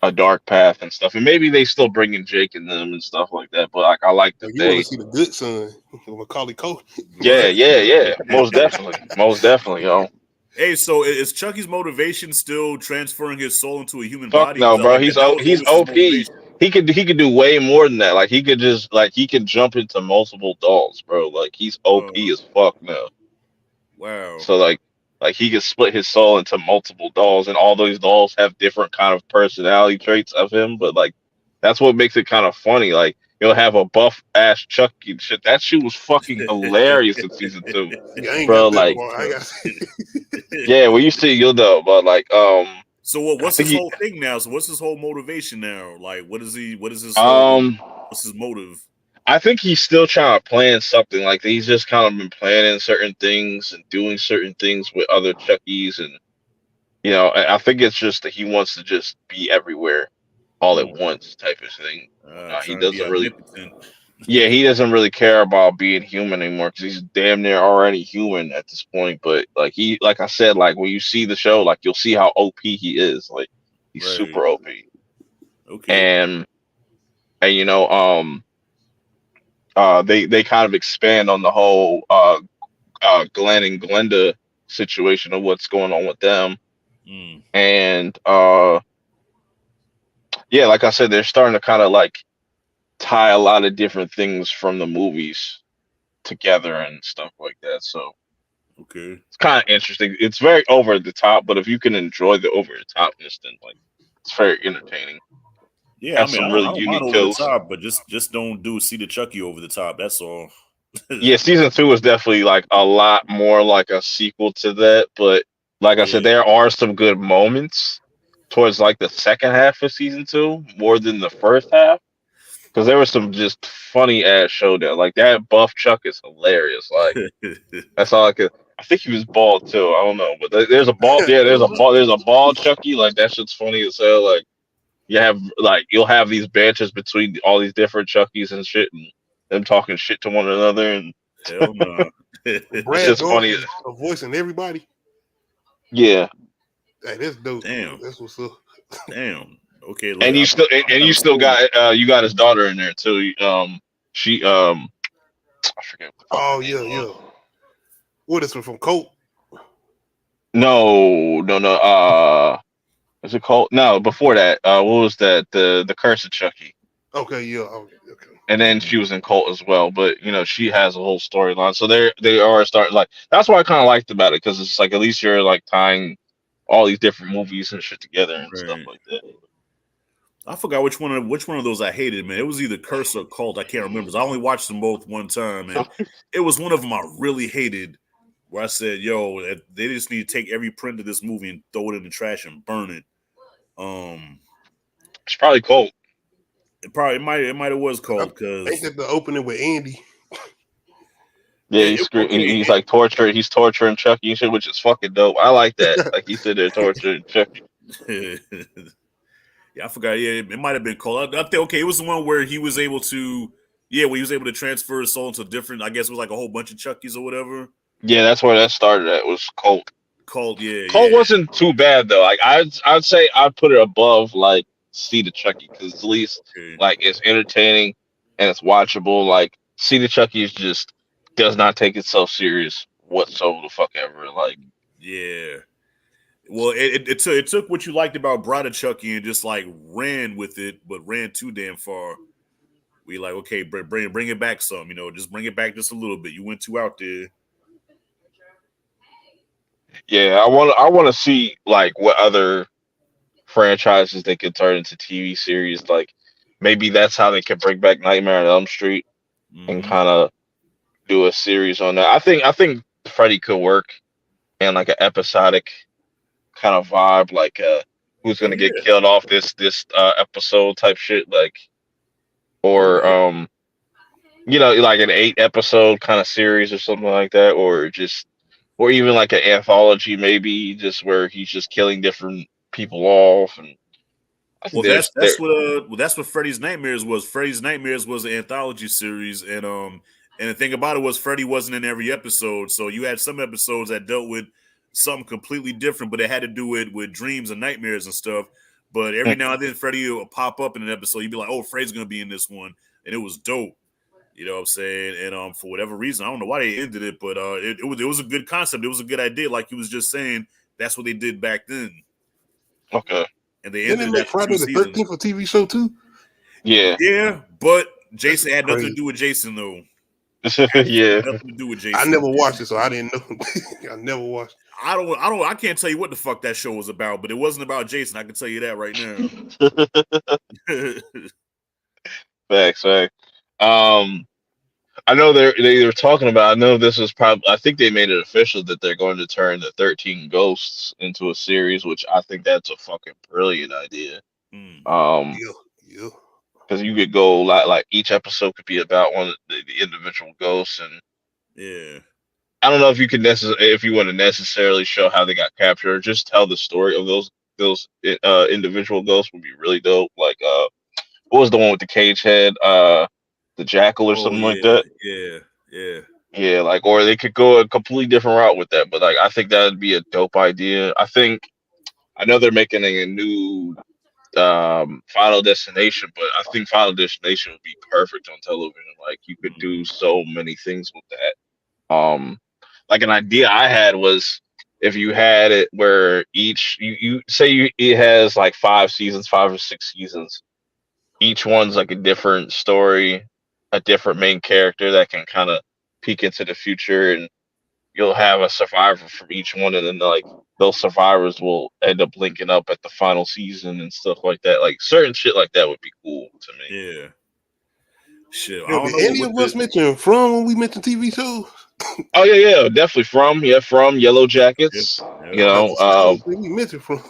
a dark path and stuff, and maybe they still bring in Jake and them and stuff like that. But like, I like that You want they, to see the good son, Macaulay Culkin. yeah, most definitely, yo. Hey, so is Chucky's motivation still transferring his soul into a human Fuck body? no, bro. Like, He's that was he's always his OP. motivation. He could do way more than that. Like he could jump into multiple dolls, bro. Like he's OP as fuck now. Wow. So like he could split his soul into multiple dolls, and all those dolls have different kind of personality traits of him. But like that's what makes it kind of funny. Like you'll have a buff ass Chucky and shit. That shit was fucking hilarious in season 2, Yeah, I ain't bro. got that Like far. I got. yeah, when you see you'll know, but like So what's his whole thing now? So what's his whole motivation now? Like what is his what's his motive? I think he's still trying to plan something. Like he's just kind of been planning certain things and doing certain things with other Chuckies, and I think it's just that he wants to just be everywhere all at once type of thing. He doesn't really, yeah, he doesn't really care about being human anymore because he's damn near already human at this point. But like I said, like when you see the show, like you'll see how OP he is. Like he's super OP. Okay. And they kind of expand on the whole Glenn and Glenda situation of what's going on with them. And yeah, like I said, they're starting to kind of like tie a lot of different things from the movies together and stuff like that. So it's kind of interesting. It's very over the top, but if you can enjoy the over the topness, then like it's very entertaining. Yeah, I mean, I don't mind over the top, but just don't see the Chucky over the top. That's all. Yeah, season 2 is definitely like a lot more like a sequel to that. But like I said, there are some good moments towards like the second half of season 2 more than the first half, because there was some just funny ass showdown. Like that buff Chuck is hilarious. Like that's all I could. I think he was bald too. I don't know, but there's a bald. Yeah, there's a bald Chucky. Like that shit's funny as hell. Like you'll have these banter between all these different Chuckies and shit, and them talking shit to one another, and hell no. Brad just funny. Voicing everybody. Yeah. Hey, that's dope. Damn. That's what's up. Damn. Okay. Look, and you still got his daughter in there too. She I forget. Oh yeah. What is it from Colt? No. Is it called? No, before that. What was that? The Curse of Chucky. Okay, yeah. Okay. And then she was in Cult as well, but she has a whole storyline. So they are starting like that's what I kind of liked about it, because it's like at least you're like tying all these different movies and shit together and stuff like that. I forgot which one of those I hated, man. It was either Curse or Cult. I can't remember. I only watched them both one time, and it was one of them I really hated. Where I said, "Yo, they just need to take every print of this movie and throw it in the trash and burn it." It's probably Cult. It might have was Cult, because I think the opening with Andy. Yeah, he's like torturing. He's torturing Chucky and shit, which is fucking dope. I like that. Like he said, they're torturing Chucky. Yeah, I forgot. Yeah, it might have been Cult. I think it was the one where he was able to. Yeah, when he was able to transfer his soul into different. I guess it was like a whole bunch of Chuckies or whatever. Yeah, that's where that started at. Was Cult. Cult, yeah. Cult wasn't too bad though. Like I'd say I'd put it above like Seed of Chucky, because at least like it's entertaining and it's watchable. Like Seed of Chucky is just does not take itself serious whatsoever the fuck ever. Like yeah. Well, it took what you liked about Bride of Chucky and just like ran with it, but ran too damn far. We like, okay, bring it back some, just bring it back just a little bit. You went too out there. Yeah, I want to see like what other franchises they could turn into TV series. Like maybe that's how they could bring back Nightmare on Elm Street and kind of do a series on that. I think Freddy could work in like an episodic kind of vibe, like who's gonna get killed off this episode type shit, like, or like an 8-episode kind of series or something like that, or even like an anthology, maybe just where he's just killing different people off. And that's what Freddy's Nightmares was. Freddy's Nightmares was an anthology series, and the thing about it was Freddy wasn't in every episode, so you had some episodes that dealt with something completely different, but it had to do with dreams and nightmares and stuff. But every now and then, Freddy will pop up in an episode. You'd be like, "Oh, Freddy's gonna be in this one," and it was dope. You know what I'm saying? And for whatever reason, I don't know why they ended it, but it was a good concept. It was a good idea. Like you was just saying, that's what they did back then. Okay. And they ended it Friday the 13th for TV show too. Yeah. Yeah, but Jason had nothing to do with Jason though. Yeah. Nothing to do with Jason. I never watched it, so I didn't know. I never watched it. I can't tell you what the fuck that show was about, but it wasn't about Jason. I can tell you that right now. Facts. I know they were talking about. I know this is probably. I think they made it official that they're going to turn the 13 Ghosts into a series, which I think that's a fucking brilliant idea. Yeah. Because you could go like each episode could be about one of the individual ghosts, and yeah. I don't know if you could if you want to necessarily show how they got captured, or just tell the story of those individual ghosts would be really dope. Like what was the one with the cage head? The Jackal or something like that. Yeah. Like, or they could go a completely different route with that. But like, I think that would be a dope idea. I know they're making a new Final Destination, but I think Final Destination would be perfect on television. Like, you could do so many things with that. Like an idea I had was if you had it where it has like 5 or 6 seasons. Each one's like a different story, a different main character that can kind of peek into the future, and you'll have a survivor from each one, and then like those survivors will end up linking up at the final season and stuff like that. Like certain shit like that would be cool to me. Yeah. Shit. Did any of us mention From when we mentioned TV shows? Oh yeah, definitely From Yellow Jackets. Yeah. We mentioned From.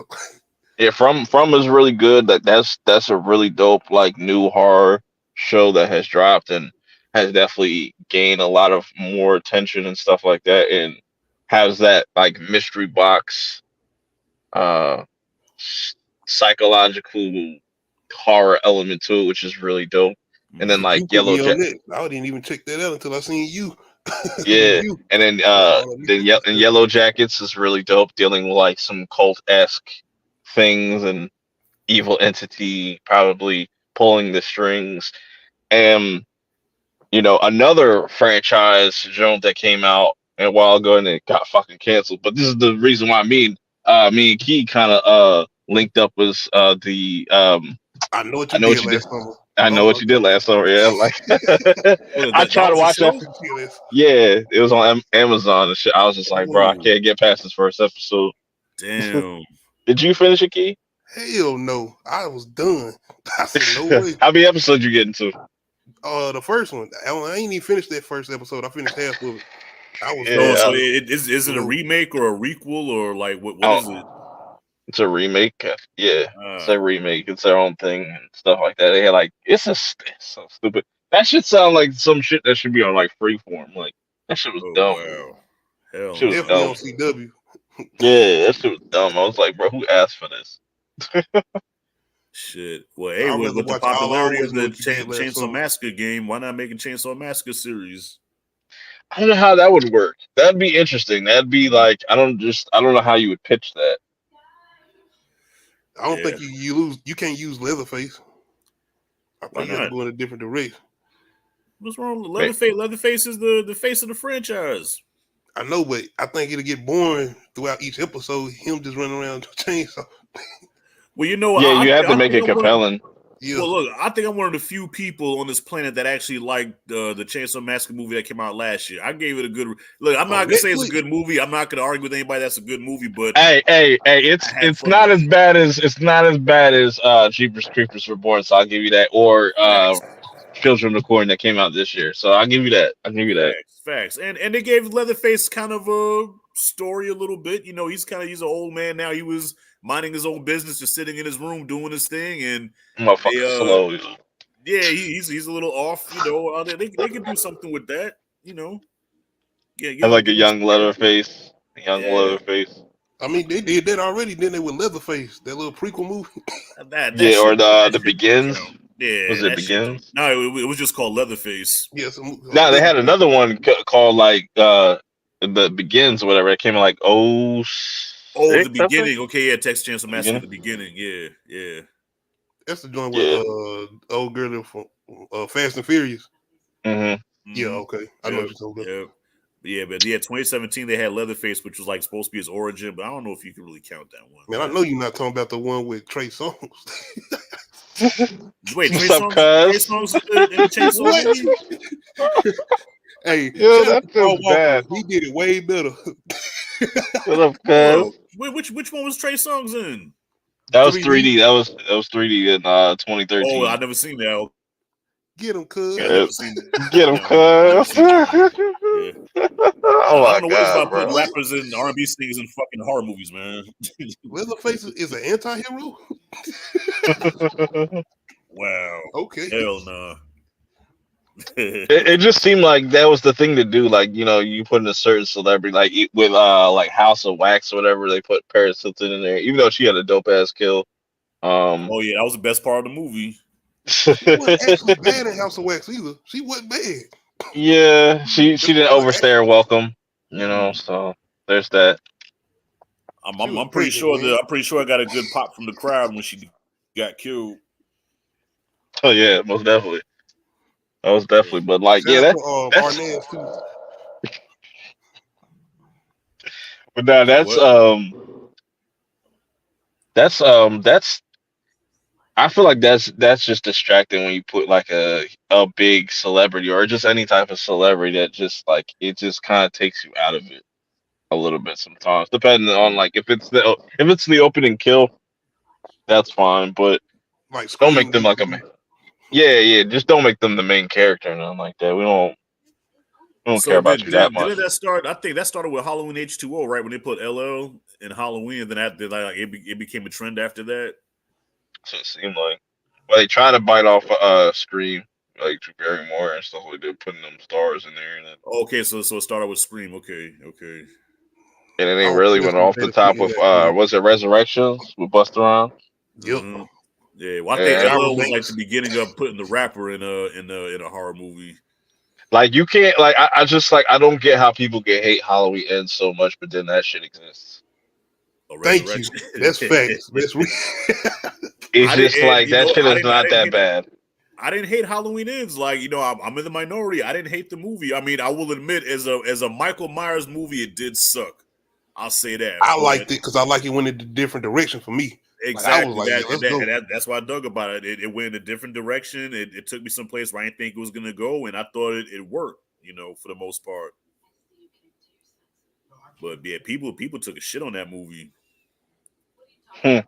Yeah, From is really good. That's a really dope like new horror show that has dropped and has definitely gained a lot of more attention and stuff like that, and has that like mystery box, psychological horror element to it, which is really dope. And then like Yellow Jackets, I didn't even check that out until I seen you. Yeah, and then Yellow Jackets is really dope, dealing with like some cult-esque things and evil entity probably pulling the strings. And another franchise joint that came out a while ago and it got fucking canceled. But this is the reason why me and Key kind of linked up was the I know what you did last summer. I know what you did last summer. Yeah, like I tried to watch that. Yeah, it was on Amazon and shit. I was just like, bro, I can't get past this first episode. Damn. Did you finish it, Key? Hell no, I was done. I said no way. How many episodes you getting to? The first one. I ain't even finished that first episode. I finished half of it. So is it a remake or a requel or like what is it? It's a remake. Yeah, it's a remake. It's their own thing and stuff like that. They had like it's so stupid. That should sound like some shit that should be on like Freeform. Like that shit was dumb. Wow. Hell, shit was dumb. On CW. Yeah, that shit was dumb. I was like, bro, who asked for this? Shit. Well, hey, with the popularity of the Chainsaw Massacre game, why not make a Chainsaw Massacre series? I don't know how that would work. That'd be interesting. That'd be like I don't know how you would pitch that. I don't think you can't use Leatherface. I think that's going a different direction. What's wrong with Leatherface? Leatherface is the face of the franchise. I know, but I think it'll get boring throughout each episode. Him just running around with a chainsaw. Well, you know, you have to make it compelling. Yeah. Well, look, I think I'm one of the few people on this planet that actually liked the Chainsaw Massacre movie that came out last year. I gave it a good look. I'm not gonna say it's a good movie. I'm not gonna argue with anybody that's a good movie. But hey, it's not as bad as Jeepers Creepers Reborn. So I'll give you that. Or Children of the Corn that came out this year. So I'll give you that. Facts. And they gave Leatherface kind of story a little bit. You know, he's an old man now. He was minding his own business, just sitting in his room doing his thing, and motherfucker slow. Yeah, he's a little off. You know, they can do something with that. You know, I like a young Leatherface. Leatherface. I mean, they did that already, didn't they, with Leatherface, that little prequel movie? Yeah, or the Begins. Yeah, was it Begins? No, it was just called Leatherface. Yes. No, they had another one called like the Begins or whatever. It came in like the beginning. Okay, yeah, Texas Chainsaw Massacre, the beginning. Yeah. That's the joint with old girl from Fast and Furious. Mm-hmm. Yeah, okay. I know what you're talking about. Yeah, but 2017 they had Leatherface, which was like supposed to be his origin, but I don't know if you can really count that one. Man, I know you're not talking about the one with Trey Songz. Wait, Trey Songz in the Chainsaw? Hey, that's so bad. He did it way better. What up, cuz? Which one was Trey Songz in? That was 3D. That was 3D in 2013. Oh, I never seen that. Get him, cuz. Get him, cuz. Oh my I don't know God, what putting rappers and R&B singers in fucking horror movies, man. Leatherface is an anti-hero? Wow. Okay. Hell no. It just seemed like that was the thing to do. Like, you know, you put in a certain celebrity, like with like House of Wax or whatever, they put Paris Hilton in there, even though she had a dope ass kill. Oh yeah, that was the best part of the movie. She wasn't actually bad in House of Wax either. She wasn't bad. Yeah, she didn't overstay her welcome, you know. So there's that. I'm pretty sure I got a good pop from the crowd when she got killed. Oh yeah, most definitely. That was definitely, but like, Shout yeah, Arnaz too. But no, that's I feel like that's just distracting when you put like a big celebrity or just any type of celebrity that just like it just kind of takes you out of it a little bit sometimes, depending on like if it's the opening kill, that's fine, but like don't make them like a man. Yeah, just don't make them the main character or nothing like that. We don't care about you that much. Didn't that start? I think that started with Halloween H2O, right? When they put LL in Halloween, and then after like it became a trend after that. So it seemed like, well, they trying to bite off Scream, like Drew Barrymore and stuff like that, putting them stars in there. And then, okay, so it started with Scream. Okay. And then they really went off the top with was it Resurrections with Busta Rhymes? Yep. Mm-hmm. Yeah, well, I think LL was like the beginning of putting the rapper in a horror movie. Like you can't like I just like I don't get how people can hate Halloween Ends so much, but then that shit exists. Thank you. That's facts. It's just like that shit is not that bad. I didn't hate Halloween Ends. Like, you know, I'm in the minority. I didn't hate the movie. I mean, I will admit, as a Michael Myers movie, it did suck. I'll say that. I liked it because I like it went in a different direction for me. Exactly. That's why I dug about it. It went in a different direction. It took me someplace where I didn't think it was going to go, and I thought it worked, you know, for the most part. But yeah, people took a shit on that movie. But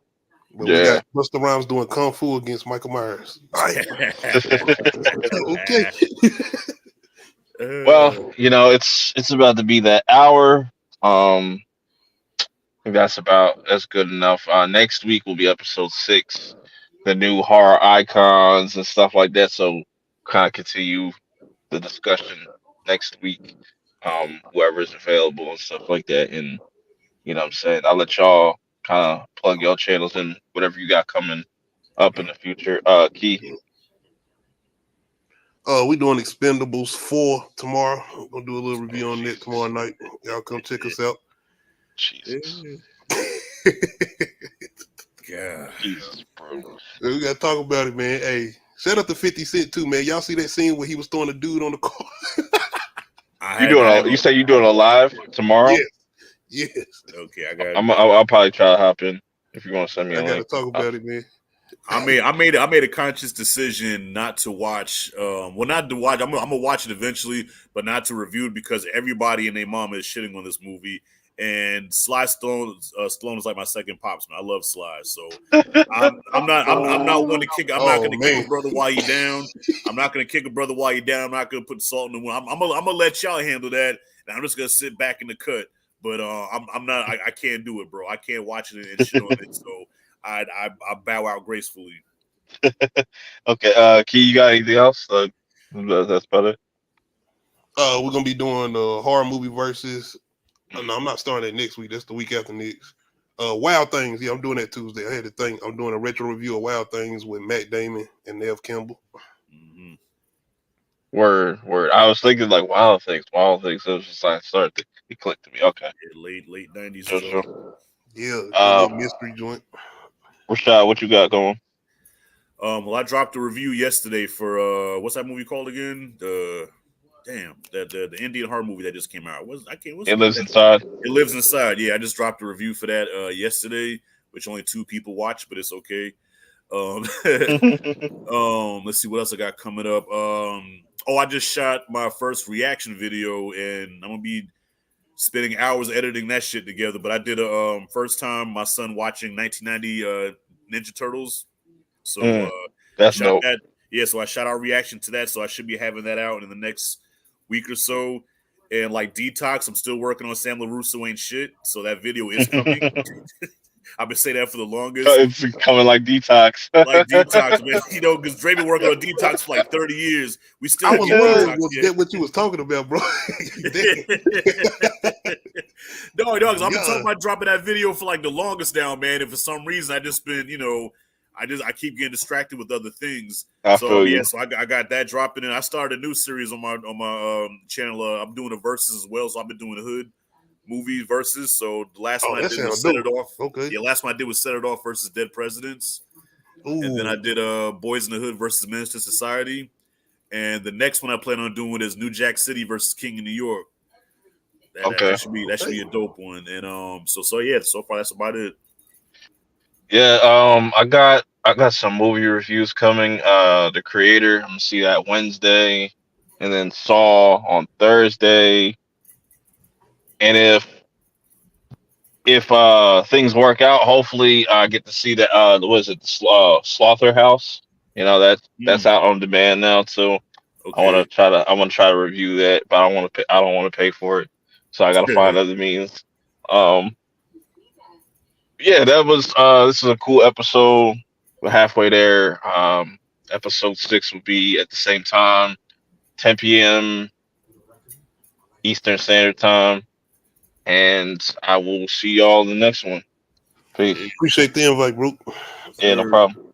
we got Busta Rhymes doing Kung Fu against Michael Myers. Okay. Well, you know, it's about to be that hour. I think that's good enough. Next week will be episode 6, the new horror icons and stuff like that. So kind of continue the discussion next week. Whoever's available and stuff like that. And you know what I'm saying? I'll let y'all kind of plug your channels and whatever you got coming up in the future. Key. We doing Expendables 4 tomorrow. I'm gonna do a little review on that tomorrow night. Y'all come check us out. Jesus. Yeah. Jesus, bro. We gotta talk about it, man. Hey, shout out to 50 Cent too, man. Y'all see that scene where he was throwing a dude on the car? You say you doing a live tomorrow? Yes. Okay, I got it. I'll probably try to hop in if you want to send me a link. I gotta talk about it, man. I made a conscious decision not to watch. Not to watch. I'm gonna watch it eventually, but not to review it because everybody and their mama is shitting on this movie. And Sly Stallone is like my second pops, man. I love Sly, so I'm not going to kick. I'm not going to kick a brother while you're down. I'm not going to kick a brother while you're down. I'm not going to put salt in the wound. I'm gonna let y'all handle that, and I'm just going to sit back in the cut. but I'm not. I can't do it, bro. I can't watch it and shit on it. So I bow out gracefully. Okay, Key, you got anything else? That's about it. We're gonna be doing horror movie versus. No, I'm not starting that next week. That's the week after next. Wild Things. Yeah, I'm doing that Tuesday. I had to think. I'm doing a retro review of Wild Things with Matt Damon and Nev Campbell. Mm-hmm. Word. I was thinking like Wild Things. It was just like it clicked to me. Okay. Yeah, late 90s. Sure. Yeah, little mystery joint. Rashad, what you got going? Well, I dropped a review yesterday for what's that movie called again? The Indian horror movie that just came out. It Lives Inside. It Lives Inside. Yeah, I just dropped a review for that yesterday, which only 2 people watched, but it's okay. Let's see what else I got coming up. I just shot my first reaction video, and I'm gonna be spending hours editing that shit together. But I did a first time my son watching 1990 Ninja Turtles. So that's dope. So I shot our reaction to that. So I should be having that out in the next week or so. And like Detox, I'm still working on Sam LaRusso Ain't Shit. So that video is coming. I've been saying that for the longest. It's coming like Detox. Like Detox, man. You know, because Dre been working on Detox for like 30 years. We still I was wondering, was that what you was talking about, bro? No, because I've been talking about dropping that video for like the longest now, man. And for some reason, I just been, I keep getting distracted with other things. So I got that dropping in. I started a new series on my channel. I'm doing the verses as well, so I've been doing the hood movie versus. So the last one I did was Set It Off. Okay. Yeah, last one I did was Set It Off versus Dead Presidents. Ooh. And then I did Boys in the Hood versus Minister Society. And the next one I plan on doing is New Jack City versus King of New York. That should be a dope one. And so far that's about it. Yeah, I got some movie reviews coming. The Creator, I'm gonna see that Wednesday, and then Saw on Thursday. And if things work out, hopefully I get to see the Slaughterhouse. That's out on demand now. So okay. I want to try to review that, but I don't want to pay for it. So I got to find other means. Yeah, that was this is a cool episode. We're halfway there. Episode 6 will be at the same time, 10 p.m. Eastern Standard Time. And I will see y'all in the next one. Peace. Appreciate the invite, bro. Yeah, no problem.